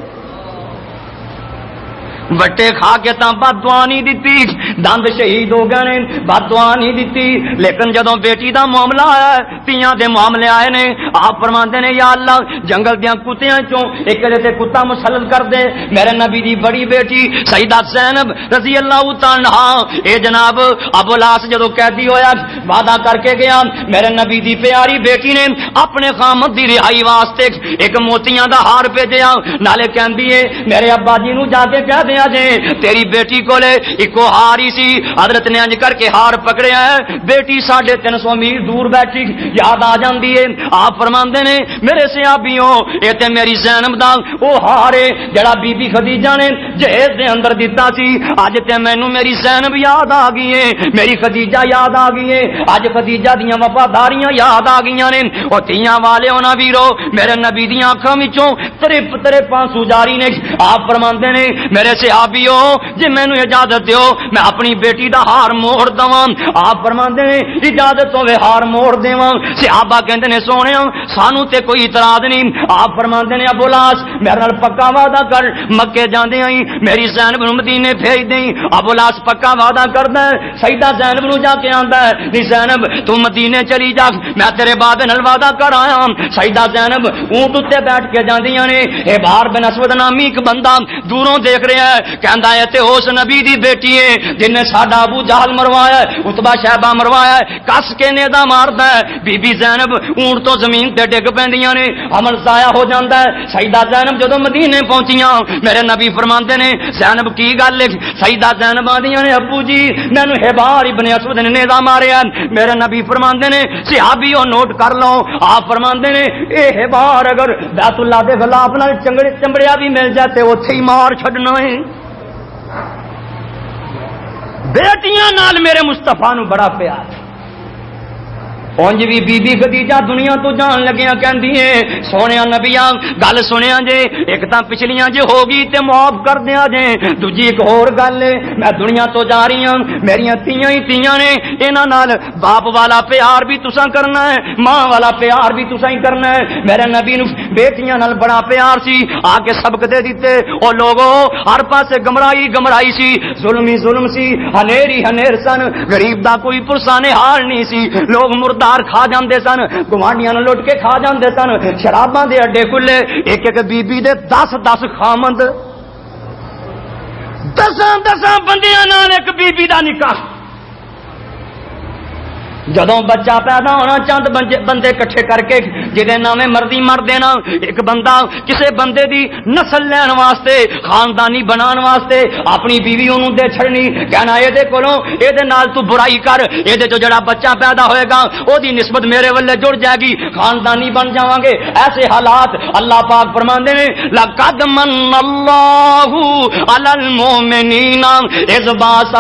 A: وٹے کھا کے تاں بد دعا نہیں دیتی دند شہید ہو گئے نے بد دعا نہیں دیتی لیکن جدوں بیٹی دا معاملہ آیا تیاں دے معاملے آئے نے آپ فرماندے نے یا اللہ جنگل دیاں کتیاں چوں ایک تے کتا مسلط کر دے میرے نبی دی بڑی بیٹی سیدہ زینب رضی اللہ تعالی عنہا اے جناب ابو العاص جدوں قیدی ہویا وعدہ کر کے گیا میرے نبی دی پیاری بیٹی نے اپنے خامد دی رہائی واسطے ایک موتیاں دا ہار بھیجیا نالے کہندی ہے میرے ابا جی نو جا کے کہہ دے تیری بیٹی کو لے ایک ہار ہی سی حضرت نے انج کر کے ہار پکڑیا ہے بیٹی 350 میل دور بیٹھی یاد آ جاندی ہے آپ فرماندے نے میرے صحابیوں اے تے میری زینب دا او ہار ہے جڑا بی بی خدیجہ نے جہیز دے اندر دیتا سی اج تے مینوں میری زینب یاد آ گئی ہے میری خدیجہ یاد آ گئی ہے اج خدیجہ دیاں وفاداریاں یاد آ گئیاں نے او تیاں والے ہونا ویرو میرے نبی دیاں اکھاں وچوں ترپ آنسو جاری نے آپ فرماندے نے میرے صحابیو جی مینوں اجازت دیو میں اپنی بیٹی دا ہار موڑ دواں آپ فرماندے نے اجازت ہوے ہار موڑ دیواں صحابہ کہندے نے سونےاں سانو تے کوئی اعتراض نہیں آپ فرماندے نے ابو العاص میرے نال پکا وعدہ کر مکے جاندے آئی میری زینب نوں مدینے بھیج دیں ابو العاص پکا وعدہ کردا ہے سیدہ زینب نوں جا کے آندا ہے نی زینب تو مدینے چلی جا میں تیرے باب نال وعدہ کر آیا سیدہ زینب اونٹ تے بیٹھ کے جاندیاں نے اے بار بن اسود نامی ایک بندہ دوروں دیکھ رہا ہے کہندا ہے تے اس نبی دی بیٹی ہے جن نے ساڈا ابو جہل مروایا ہے عتبہ شیبہ مروایا ہے کس کے نیدا ماردا ہے بی بی زینب اونٹ تو زمین تے ڈگ پیندیاں نے عمل ضائع ہو جاندا ہے سیدہ زینب جدوں مدینے پہنچیاں میرے نبی فرماندے نے زینب کی گل ہے سیدہ زینب آندیاں نے ابو جی مینوں ہبار ابن اسود نے نیدا ماریا میرے نبی فرماندے نے صحابیو نوٹ کر لو آپ فرماندے نے اے ہبار اگر بیت اللہ دے خلاف نال چمڑیا بھی مل جائے تے اوتھے ہی مار چھڈنا ہے بیٹیاں نال میرے مصطفیٰ نو بڑا پیار اونج بھی بی بی خدیجہ دنیا تو جان لگیاں کہندی ہے سونیا نبیاں گل سنیا جے ایک تاں پچھلیاں جے ہوگی تے معاف کر دیاں جے دوجی ایک اور گل ہے میں دنیا تو جا رہی ہوں میریاں تیاں ہی تیاں نے انہاں نال باپ والا پیار بھی تساں کرنا ہے ماں والا پیار بھی تساں ہی کرنا ہے میرے نبی نو بیٹیاں نال بڑا پیار سی آ کے سبق دے دتے او لوگو ہر پاسے گمرائی سی ظلم سی ہنیر سن غریب دا کوئی پرسانے حال نہیں سی لوگ مردہ کھا جاندے سن گوانڈیاں نوں لٹ کے کھا جاندے سن شراباں دے اڈے کھلے ایک بی بی دے 10 خامند 10 بندیاں نال ایک بی بی دا نکاح جدوں بچہ پیدا ہونا چند بندے کٹھے کر کے جہدے نامے مرضی مر دینا ایک بندہ کسے بندے دی نسل لین واسطے خاندانی بنان واسطے اپنی بیوی انہوں دے چھڑنی کہنا اے دے کولوں اے دے نال تو برائی کر اے دے جو جڑا بچہ پیدا ہوئے گا او دی نسبت میرے ولے جڑ جائے گی خاندانی بن جاواں گے ایسے حالات اللہ پاک فرماندے نے لقد من اللہ علی المؤمنین اذ بعث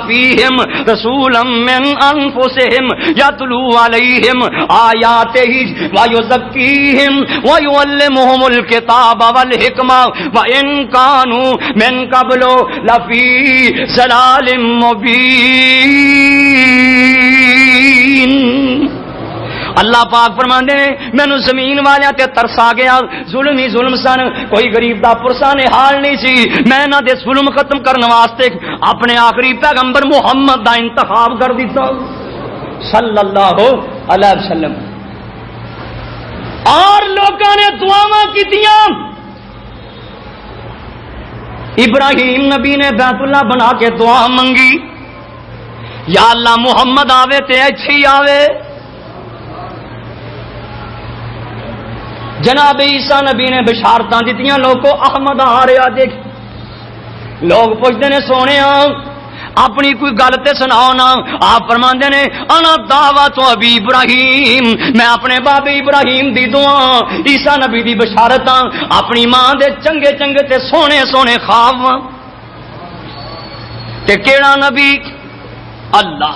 A: فیہم رسولا من انفسهم يتلو عليهم آياته ويزكيهم ويعلمهم الكتاب والحكمة وإن كانوا من قبل لفي ضلال مبين اللہ پاک فرماندے نے مینوں زمین والیاں تے ترس آ گیا ظلم ہی ظلم سن کوئی غریب دا پرسانے حال نہیں سی میں انہاں دے ظلم ختم کرنے واسطے اپنے آخری پیغمبر محمد دا انتخاب کر دیتا صلی اللہ علیہ وسلم اور لوگوں نے دعاواں کیتیاں ابراہیم نبی نے بیت اللہ بنا کے دعا منگی یا اللہ محمد آوے تے اچھی آوے جناب عیسیٰ نبی نے بشارتاں دتیاں لوگوں احمد آ رہا دیکھ لوگ پوچھتے نے سونے اپنی کوئی گل تے سناؤ نا. آپ فرماندے نے انا دعوت ابی ابراہیم, میں اپنے بابے ابراہیم دی دعا عیسیٰ نبی دی بشارتاں اپنی ماں دے چنگے چنگے تے سونے سونے خواب واں. تے کیڑا نبی؟ اللہ.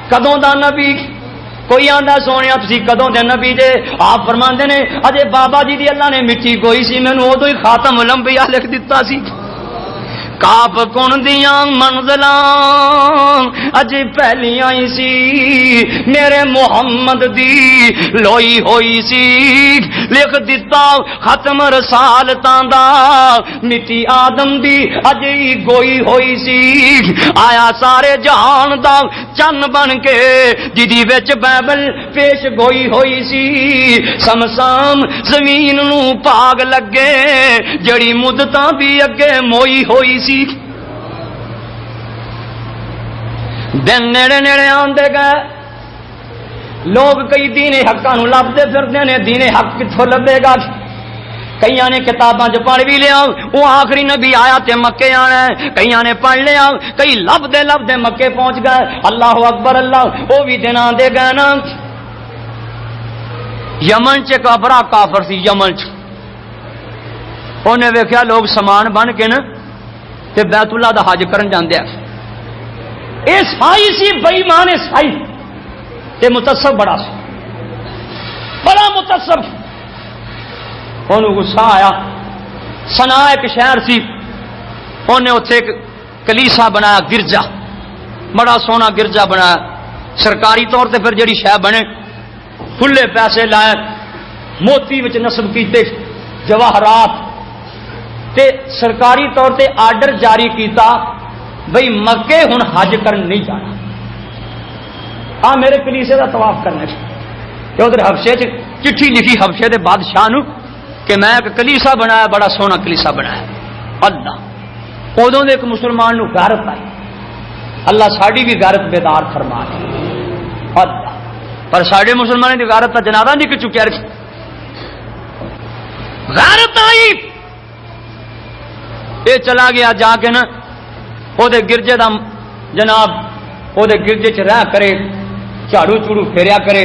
A: کدوں دا نبی؟ کوئی آندا سونے تسی کدوں دے نبی دے؟ آپ فرماندے نے اجے بابا جی دی اللہ نے مٹی کوئی سی, مینوں ادو ہی خاتم الانبیاء لکھ دتا سی. کاپ کن دیاں منزلاں اج پہلیاں ہی سی, میرے محمد دی لوئی ہوئی سی. لکھ دتا ختم رسالتاں دا مٹی آدم دی اج ہی گوئی ہوئی سی. آیا سارے جہان دا چن بن کے جدی وچ بائبل پیش گوئی ہوئی سی. سمسام زمین نو پاگ لگے جڑی مدتاں بھی اگے موئی ہوئی سی. دن نیڑے نیڑے آندے گئے, لوگ کئی دین حقاں نو لبدے پھردے نے. دین حق کتھوں لبے گا؟ کئیاں نے کتاباں چ پڑھ بھی لیا وہ آخری نبی آیا تے مکے آنا ہے, کئیاں نے پڑھ لیا, کئی لبدے لبدے مکے پہنچ گئے. اللہ اکبر اللہ. وہ بھی دن آندے گئے نا. یمن چ ایک ابرا کافر سی. یمن چ انہیں ویکھیا لوگ سامان بن کے نا تے بیت اللہ دا حج کرن جاندے. اے سائی سی, بے ایمان سائی تے متصف بڑا سی, بڑا متصف. انہوں غصہ آیا. سنا ایک شہر سی, انہیں اتنے ایک کلیسا بنایا, گرجا, بڑا سونا گرجا بنایا. سرکاری طور تے پھر جڑی شہ بنے کھلے پیسے لائے, موتی وچ نصب کیتے, جواہرات, تے سرکاری طور تے آرڈر جاری کیتا بھئی مکے ہن حج کرن نہیں جانا, آ میرے کلیسے دا طواف کرنے. ادھر حبشے چٹھی لکھی حبشے دے بادشاہ نو کہ میں ایک کلیسا بنایا, بڑا سونا کلیسا بنایا. اللہ ادوں دے ایک مسلمان نو غیرت آئی. اللہ ساڈی بھی غیرت بیدار فرما دے. اللہ پر ساڈے مسلمانوں دی غیرت دا جنازہ نکل چکیا. غیرت آئی, یہ چلا گیا جا کے نا وہ گرجے دا جناب وہ گرجے چ رہ کرے, جھاڑو چوڑو پھیریا کرے.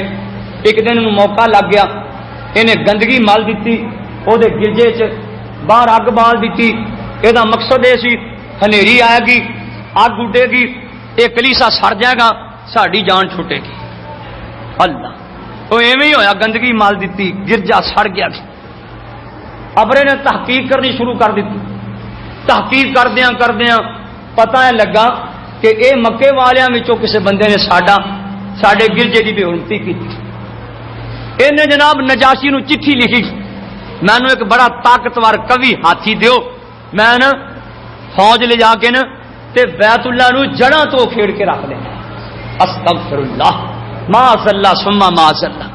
A: ایک دن موقع لگ گیا, انہیں گندگی مال دیتی وہ گرجے چ, باہر اگ بال دیتی. یہ مقصد یہ سی ہنیری آئے گی, اگ اڈے گی, یہ کلیسا سڑ جائے گا, ساری جان چھوٹے گی. اللہ وہ ایویں ہی ہویا, گندگی مال دیتی, گرجا سڑ گیا. ابرے نے تحقیق کرنی شروع کر دیتی. تحقیق کردیاں پتہ ہے لگا کہ اے مکے والیاں وچوں کسے بندے نے ساڈے گرجے کی بے حرمتی کی. انہیں جناب نجاشی نو چٹھی لکھی, مینوں ایک بڑا طاقتور قوی ہاتھی دیو, میں نا فوج لے جا کے نا تے بیت اللہ نو جڑاں تو کھیڑ کے رکھ دینا. استغفر اللہ, معاذ اللہ ثم معاذ اللہ.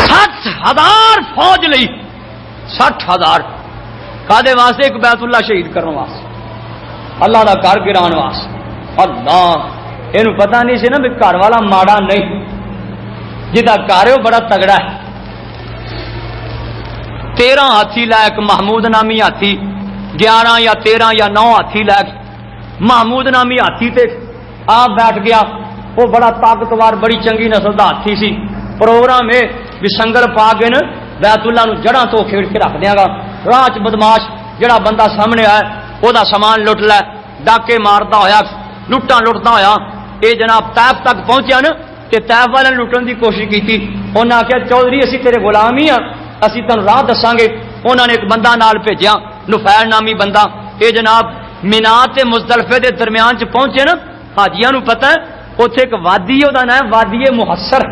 A: 60,000 فوج لئی, 60,000 کادے واسطے؟ ایک بیت اللہ شہید کرنے واسطے, اللہ دا گھر گران واسطے. اللہ یہ پتہ نہیں سی نا بھی گھر والا ماڑا نہیں, جہاں گھر ہے وہ بڑا تگڑا ہے. 13 ہاتھی لائق محمود نامی ہاتھی, 11 یا 13 یا 9 ہاتھی لائق محمود نامی ہاتھی تے آپ بیٹھ گیا. وہ بڑا طاقتور بڑی چنگی نسل دا ہاتھی سی. پروگرام ہے بھی سنگل پا کے نا بیت اللہ نو جڑاں تو کھیڑ کے رکھ دیا گا. راہ چ بدماش جڑا بندہ سامنے آیا وہ سامان لٹ لے, ڈاکے مارتا ہوا, لٹاں لٹتا ہوا. یہ جناب طیف تک پہنچیا نا کہ طیف والے لٹن کی کوشش کی. انہیں آخیا چودھری اسی تیرے غلام ہی ہاں, اسی تین راہ دساں گے. انہوں نے ایک بندہ نال بھیجا, نفیل نامی بندہ. یہ جناب مینا تے مزدلفے دے درمیان چ پہنچے نا, حاجیاں نو پتہ ہے اتنے ایک وادی ہے, وہ نام ہے وادی محسر,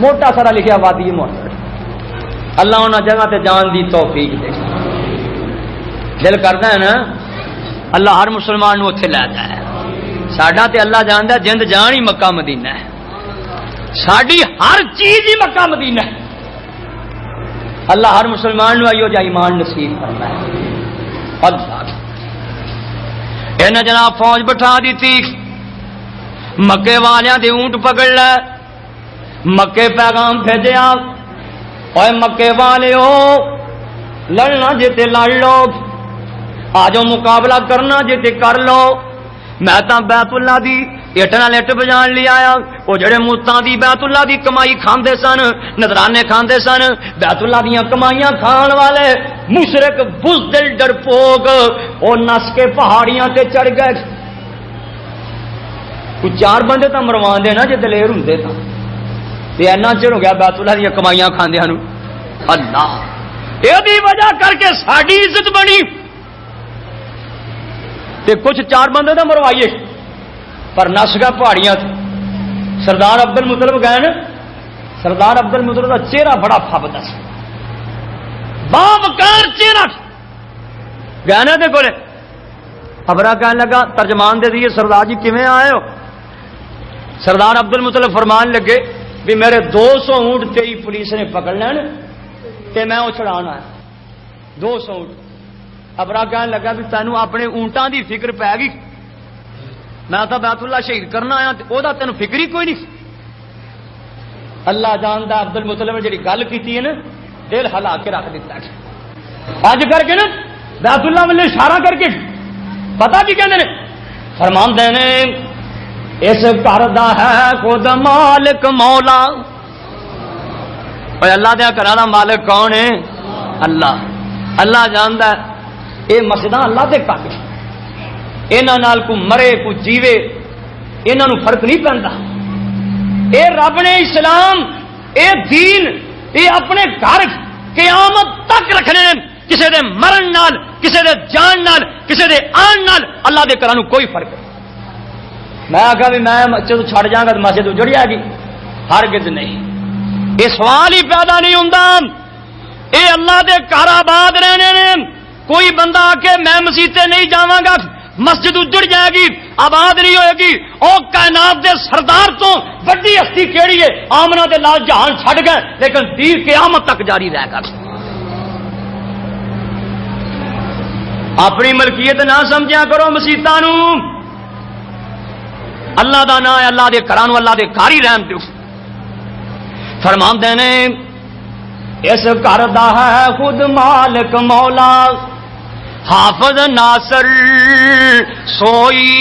A: موٹا سارا لکھا وادی محسر. اللہ انہاں جگہ تے جان دی توفیق دے. دل کردا ہے نا اللہ ہر مسلمان نو اتنے لے جائے. ساڈا تے اللہ جاندا جند جان ہی مکہ مدینہ ہے, ساڈی ہر چیز ہی مکہ مدینہ ہے. اللہ ہر مسلمان نو ایو جا ایمان نصیب کرنا ہے. اللہ انہاں جناب فوج بٹھا دیتی, مکے والیاں دے اونٹ پکڑ لے, مکے پیغام بھیجیا, اوے مکے والے ہو لڑنا جے تے لڑ لو, آ جاؤ مقابلہ کرنا جے تے کر لو، میں تاں بیت اللہ دی اٹ نال اٹ بجان لے آیا۔ وہ جڑے موتاں دی بیت اللہ دی کمائی کھاندے سن، نذرانے کھاندے سن، بیت اللہ دیاں کمائیاں کھان والے مشرک بزدل ڈرپوک وہ نس کے پہاڑیاں تے چڑھ گئے۔ کوئی 4 بندے تاں مروان دے نا جے دلیر ہوندے تاں، تے اینا چر ہو گیا بیت اللہ دیاں کمائیاں کھاندیاں نو۔ اللہ یہ دی وجہ کر کے ساڈی عزت بنی تے کچھ 4 بندے تو مروائیے پر نس گیا پہاڑیاں تھے۔ سردار عبد المطلب گئے نا، سردار عبد المطلب کا چہرہ بڑا پھبدا سی، باوقار چہرہ گئے نا دے کولے، خبرہ کہنے لگا ترجمان دے دیے سردار جی کیویں آئے ہو؟ سردار عبد المطلب فرمان لگے بھی میرے 200 اونٹ تیری پولیس نے پکڑ لین تے میں وہ چھڑان آیا 200 اونٹ۔ ابرا کہنے لگا بھی تینوں اپنے اونٹاں دی فکر پی گئی، میں تو بیت اللہ شہید کرنا آیا وہ تینوں فکر ہی کوئی نہیں۔ اللہ جاندا عبد المطلب نے جڑی گل کیتی ہے نا دل ہلا کے رکھ دیتا ہے۔ اج کر کے نا بیت اللہ والے اشارہ کر کے پتہ کی کہندے نے، فرماندے نے اس گھر دا ہے خود مالک مولا۔ اور اللہ دے گھراں دا مالک کون ہے؟ اللہ۔ اللہ جاندا ہے اے مسجداں اللہ دے گھر، انہاں نال کو مرے کو جیوے انہاں نو فرق نہیں پیندا۔ اے رب نے اسلام اے دین اے اپنے گھر قیامت تک رکھنے، کسے دے مرن نال، کسے دے جان نال، کسے دے آن نال اللہ دے گھراں نو کوئی فرق نہیں۔ میں آخا بھی میں مسجد چھڑ جاؤں گا تو مسجد اجڑ جائے گی؟ ہرگز نہیں، یہ سوال ہی پیدا نہیں ہوندا۔ اے اللہ دے گھر آباد رہنے نے، کوئی بندہ آ کے میں مسجد نہیں جاواں گا مسجد اجڑ جائے گی، آباد نہیں ہوئے گی۔ او کائنات دے سردار تو بڑی ہستی کیڑی ہے؟ آمنہ دے لال جہان چھڑ گئے لیکن دین قیامت تک جاری رہے گا۔ اپنی ملکیت نہ سمجھا کرو مسیتاں نو، اللہ دا نام ہے، اللہ دے گھراں نو اللہ دے گھر ہی رحم دیو۔ فرماندے نے اس گھر دا ہے خود مالک مولا، حافظ ناصر سوئی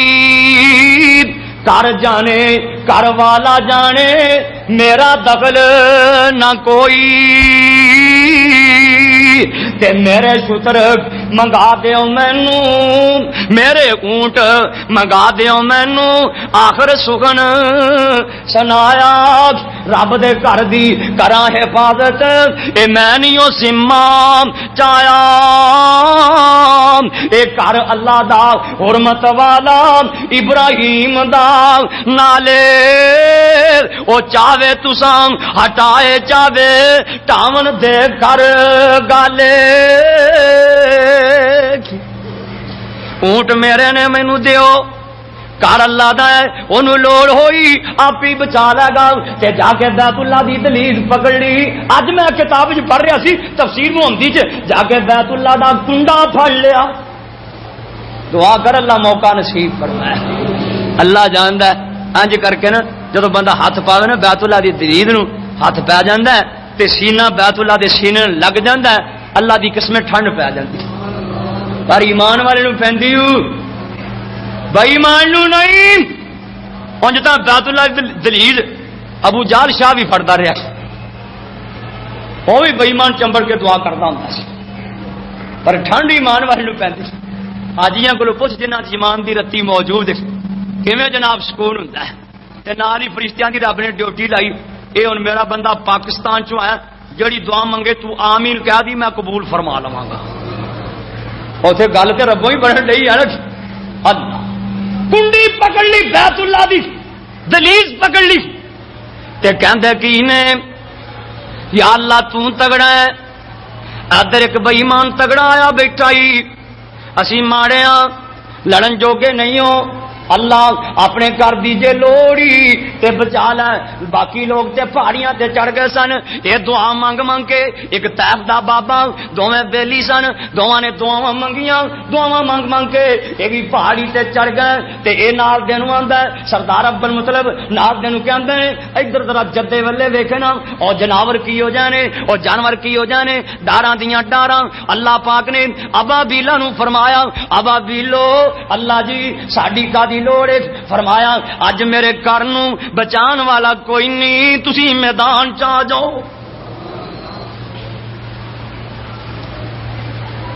A: گھر جانے گھر والا جانے، میرا دخل نہ کوئی، تے میرے شتر منگا دیو مینو، میرے اونٹ منگا دیو مینو، آخر سخن سنایا رب دے گھر دی کراں حفاظت، اے میں نہیں او سما چایا، اے گھر اللہ دا حرمت والا ابراہیم دا نالے، او چاہے تساں ہٹائے چاہے ٹاون دے گھر گالے، اونٹ میرے نے مینو دیو، گھر اللہ دا ہے، انہوں لوڑ ہوئی آپ ہی بچا لے گا، تے جا کے بیت اللہ دی دلیل پکڑ لی۔ اج میں کتاب وچ پڑھ رہا سی تفسیر محمدی چ، جا کے بیت اللہ دا کنڈا پھڑ لیا۔ دعا کر اللہ موقع نصیب فرمائے۔ اللہ جاندا ہے انج کر کے نا جدو بندہ ہاتھ پاوے نا بیت اللہ دی دلیل نو، ہاتھ پی جاندا ہے تے سینہ بیت اللہ دے سینے لگ جاندا ہے، اللہ دی قسمیں ٹھنڈ پی جاندی، پر ایمان والے نو پیندی بے ایمان نو نہیں۔ انج تاں بیت اللہ دی دلیل ابو جہل شاہ بھی پڑھدا رہا، وہ بھی بے ایمان چمبڑ کے دعا کردا ہوندا سی، پر ٹھنڈ ایمان والے نو پیندی۔ حاجیاں کولوں پوچھ جنہاں دی ایمان دی رتی موجود ہے کیویں جناب سکون ہوندا ہے، تے نال ہی فرشتیاں دی رب نے ڈیوٹی لائی، اے ہن میرا بندہ پاکستان چوں آیا، جڑی دعا منگے تو آمین کہہ دی میں قبول فرما لواں گا۔ اوتھے گل تے ربوں ہی بڑھن ڈئی ہے نا۔ اللہ کنڈی پکڑ لی بیت اللہ دی دلیل پکڑ لی تے کہندے کی نے یا اللہ تو تگڑا ہے، ادھر ایک بے ایمان تگڑا آیا بیٹھا ہی، اسی ماڑے ہاں لڑن جوگے نہیں ہو، اللہ اپنے گھر دی جے لوڑی تے بچا لے، باقی لوگ تے پہاڑیاں تے چڑھ گئے سن، یہ دعا منگ منگ کے، ایک طیف دا بابا دوویں بیلی سن، دوواں نے دعاواں منگیاں، دعاواں منگ منگ کے یہ بھی پہاڑی تے چڑھ گئے تے اے نال دے نوں آندا ہے سردار عبد المطلب نال دے نوں کہندے نے ادھر ذرا جدے ولے ویکھنا او جناور کی ہو جانے او جانور کی ہو جانے، ڈاراں دیاں ڈاراں۔ اللہ پاک نے ابابیلاں نوں فرمایا ابابیلو اللہ جی ساڈی کا لوڑ ہے، فرمایا اج میرے گھر نوں بچان والا کوئی نہیں، تسی میدان چ آ جاؤ۔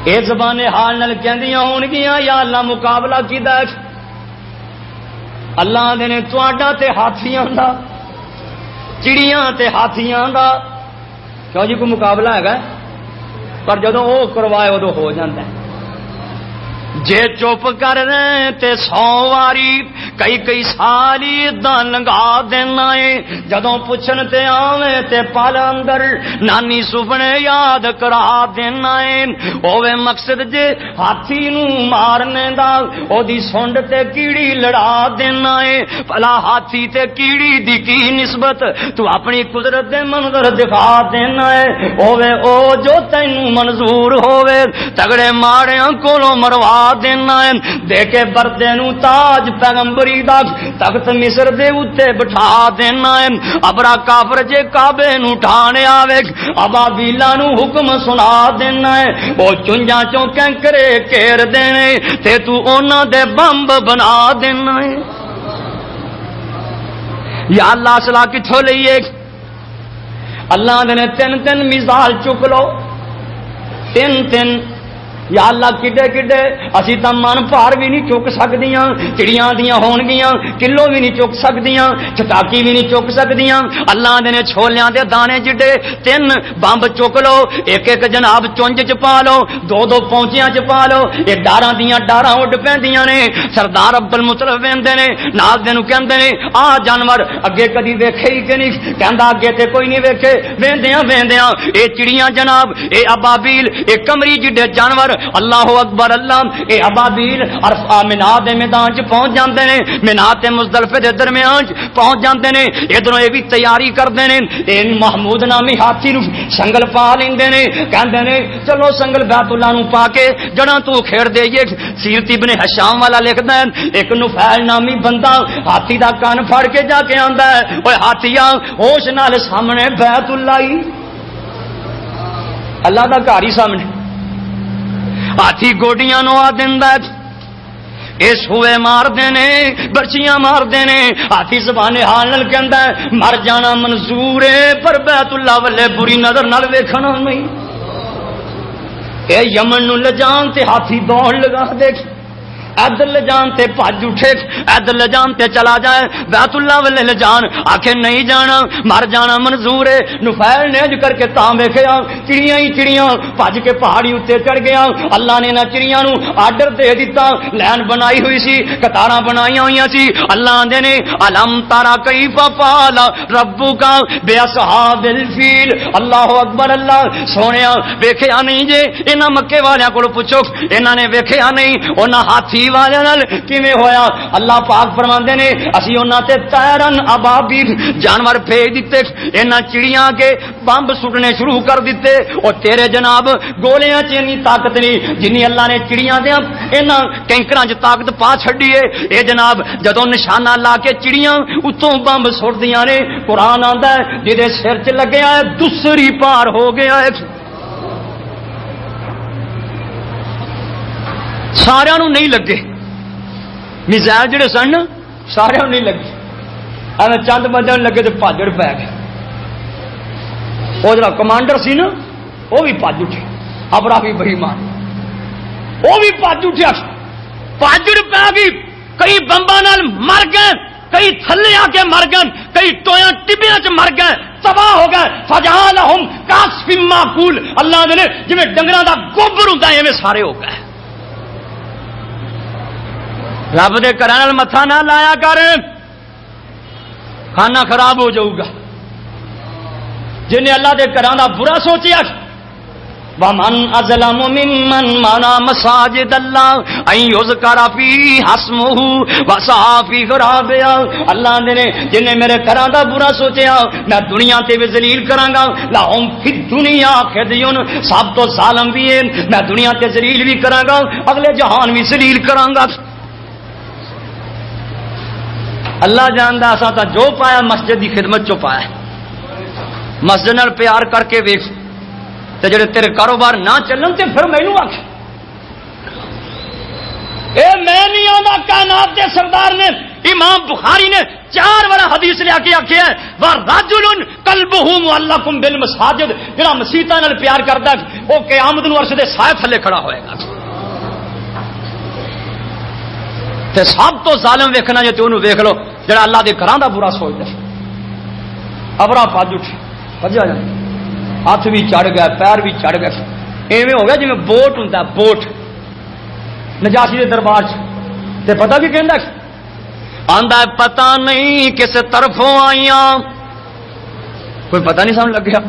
A: اے زبان حال نال کہندیاں ہون گیاں یا اللہ مقابلہ کیدا ہے؟ اللہ دے نے تواڈا تے ہاتھیاں دا، چڑیاں تے ہاتھیاں دا، کیوں جی کوئی مقابلہ ہے؟ پر جدوں او کروائے ادو ہو جاندا ہے۔ جے چپ کر رہے تے 100 واری کئی کئی سالی دا لنگا دینا ہے، جدوں پوچھن تے آویں تے پل اندر نانی سپنے یاد کرا دینا ہے۔ اوے مقصد جے ہاتھی نو مارنے دا او دی سونڈ تے کیڑی لڑا دینا ہے، بھلا ہاتھی تے کیڑی دی کی نسبت تو اپنی قدرت دے منظر دکھا دینا ہے۔ اوے او جو تینوں منظور ہووے تگڑے ماڑیاں کولوں مروا دینا ہے، دے کے بردے نو تاج پیغمبری دا تخت مصر دے اوتے بٹھا دینا ہے۔ ابرا کافر جے کعبے نو ٹھانے آوے ابابیلاں نو حکم سنا دینا ہے، او چنجاں چوں کینکرے کیر دینے تے تو انہاں دے بمب بنا دینا ہے۔ یا اللہ اصلاح کتھوں لئیے؟ اللہ نے تین تین مثال چک لو، تین تین یا اللہ کڈے کڈے اسی تا من پار بھی نہیں چک سکدیاں، چڑیاں دیاں ہون گیاں کلو بھی نہیں چک سکدیاں، چٹاکی بھی نہیں چک سکدیاں۔ اللہ دے نے چھولیاں دے دانے جڈے تین بمب چک لو، ایک ایک جناب چونج چ پا لو، دو دو پونچیاں چ پا لو، یہ ڈاراں دیاں ڈاراں اڈ پیندیاں نے۔ سردار عبد المطلب ویندے نے نال دے نوں کہندے نے آ جانور اگے کدی ویکھے ہی کہ نہیں؟ کہندا اگے تے کوئی نہیں ویکھے، ویندیاں ویندیاں اے چڑیاں جناب اے ابابیل اے کمری جڈے جانور اللہ اکبر اللہ اے ابابیل عرفہ مینا دے میدان چ پہنچ جاندے نے، مینا تے مزدلفے دے درمیان پہنچ جاندے نے، ادھروں اے بھی تیاری کردے نے، اے محمود نامی ہاتھی نو سنگل پا لیندے نے، کہندے نے چلو سنگل بیت اللہ نو پا کے جڑاں تو کھیڑ دئیے۔ سیرت ابن ہشام والا لکھدا ہے ایک نفیل نامی بندہ ہاتھی دا کان پھڑ کے جا کے آندا ہے اوے ہاتھیا ہوش نال سامنے بیت اللہ ہی، اللہ دا گھر ہی سامنے، ہاتھی گوڈیاں نو آ دیندا ہے، اس ہوئے مار دینے برچیاں مار دینے، ہاتھی زبان حال نال کہندا ہے مر جانا منظور ہے پر بیت اللہ والے بری نظر نال ویکھنا نہیں۔ اے یمن نو لجان تے ہاتھی دوڑ لگا دیکھ، ادھر لے جان تے بھج اٹھے، ادھر لے جان تے چلا جائے بیت اللہ والے لے جان، آکھے نہیں جانا مر جانا منظور ہے۔ نفیل نے اج کر کے تاں ویکھیا چڑیاں ہی چڑیاں بھج کے پہاڑی اتے چڑھ گیا، اللہ نے نہ چڑیاں نو آرڈر دے دیتا، لین بنائی ہوئی سی، قطاراں بنائیاں ہوئی سی، اللہ دے نے الم تارا کیف فعل ربک باصحاب الفیل، اللہ اکبر اللہ سونیا ویکھیا نہیں جے، انہاں مکے والیاں کول پوچھو انہاں نے ویکھیا نہیں، انہاں ہاتھی والے نال کیویں ہویا؟ اللہ پاک فرماندے نے اسی انہاں تے طیرن ابابیل جانور بھیج دتے، انہاں چڑیاں کے بمب سٹنے شروع کر دیتے، اور تیرے جناب گولیاں چ اتنی طاقت نہیں جنی اللہ نے چڑیاں دے انہاں کینکراں چ طاقت پا چھڈی ہے۔ اے جناب جدوں نشانہ لا کے چڑیاں اتوں بمب سٹدیاں نے، قرآن آندا ہے جدے سر چ لگیا ہے دوسری پار ہو گیا ہے۔ سارا نو نہیں لگے میزائل جڑے سن سارا نہیں لگے، ایویں چند بجن لگے تو پاجڑ پی گئے۔ وہ جڑا کمانڈر سی نا وہ بھی پج اٹھے، ابرا بھی بئیمان وہ بھی پج اٹھیا، پاجڑ پی گئی، کئی بمباں نال مر گئے، کئی تھلے آ کے مر گئے، کئی ٹویاں ٹبیاں چ مر گئے، تباہ ہو گئے۔ فجعلہم کعصف ماکول، اللہ نے جویں ڈنگراں دا گوبر ہوندا ہے ایویں سارے ہو گئے۔ رب دے گھراں نال متھا نہ لایا کر، کھانا خراب ہو جاؤ گا۔ جن اللہ دے گھراں دا برا سوچیا ومن اظلم ممن منع مساجد اللہ ان یذکر فیہ اسمہ وسعی فی خرابہا. اللہ نے جن میرے گھراں دا برا سوچیا میں دنیا تے بھی ذلیل کراں گا. لہم فی الدنیا خزی، سب تو ظالم بھی ہے، میں دنیا تے ذلیل بھی کراں گا، اگلے جہان بھی ذلیل کراں گا. اللہ جاندا اساں تا جو پایا مسجد دی خدمت چو پایا. مسجد نال پیار کر کے ویکھ تے جڑے تیرے کاروبار نہ چلن تے پھر مینوں آکھ اے میں نہیں آندا. کائنات دے سردار نے امام بخاری نے 4 بار حدیث لے کے آکھیا ہے وَرَجُلٌ قَلْبُهُ مُعَلَّقٌ بِالْمَسَاجِدِ. جڑا مسجداں نال پیار کردا او قیامت نوں عرش دے سائے تھلے کھڑا ہوئے گا. تے سب تو ظالم ویکھنا جے تے اونوں ویکھ لو جڑا اللہ دے گھراں دا برا سوچدا. ابرا پج اٹھ بجا جا ہاتھ بھی چڑھ گیا پیر بھی چڑھ گئے. ایویں ہو گیا جی بوٹ ہوندا بوٹ نجاشی دے دربار چ. تے پتہ کی کہندا آندا پتہ نہیں کس طرفوں آئیاں، کوئی پتہ نہیں سمجھ لگیا.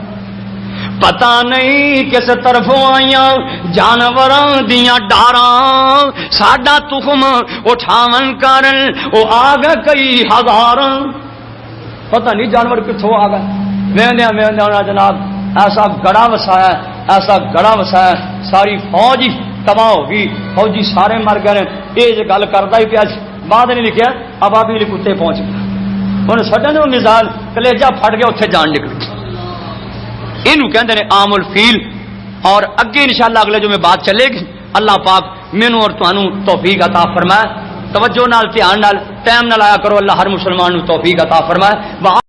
A: پتہ نہیں کس طرفوں آئیاں جانوراں دیاں ڈاراں ساڈا تخم اٹھاون کرن او آ گئے کئی ہزاراں. پتہ نہیں جانور کتوں آ گئے. ویندیاں ویندیاں جناب ایسا گڑا وسایا، ایسا گڑا وسایا ساری فوج ہی تباہ ہو گئی. فوجی سارے مر گئے. یہ جو گل کرتا ہی پیا بعد نہیں لکھیا ابابیل کتے پہنچ گئے. ہوں سڈا نے مثال کلیجا پھٹ گیا اتنے جان نکل گئی. یہ کہتے ہیں عام الفیل. اور اگے انشاءاللہ اگلے جو میں بات چلے گی اللہ پاک مینوں اور تانوں توفیق عطا فرمائے. توجہ نال دھیان نال ٹائم نال آیا کرو. اللہ ہر مسلمان نو توفیق عطا فرمائے.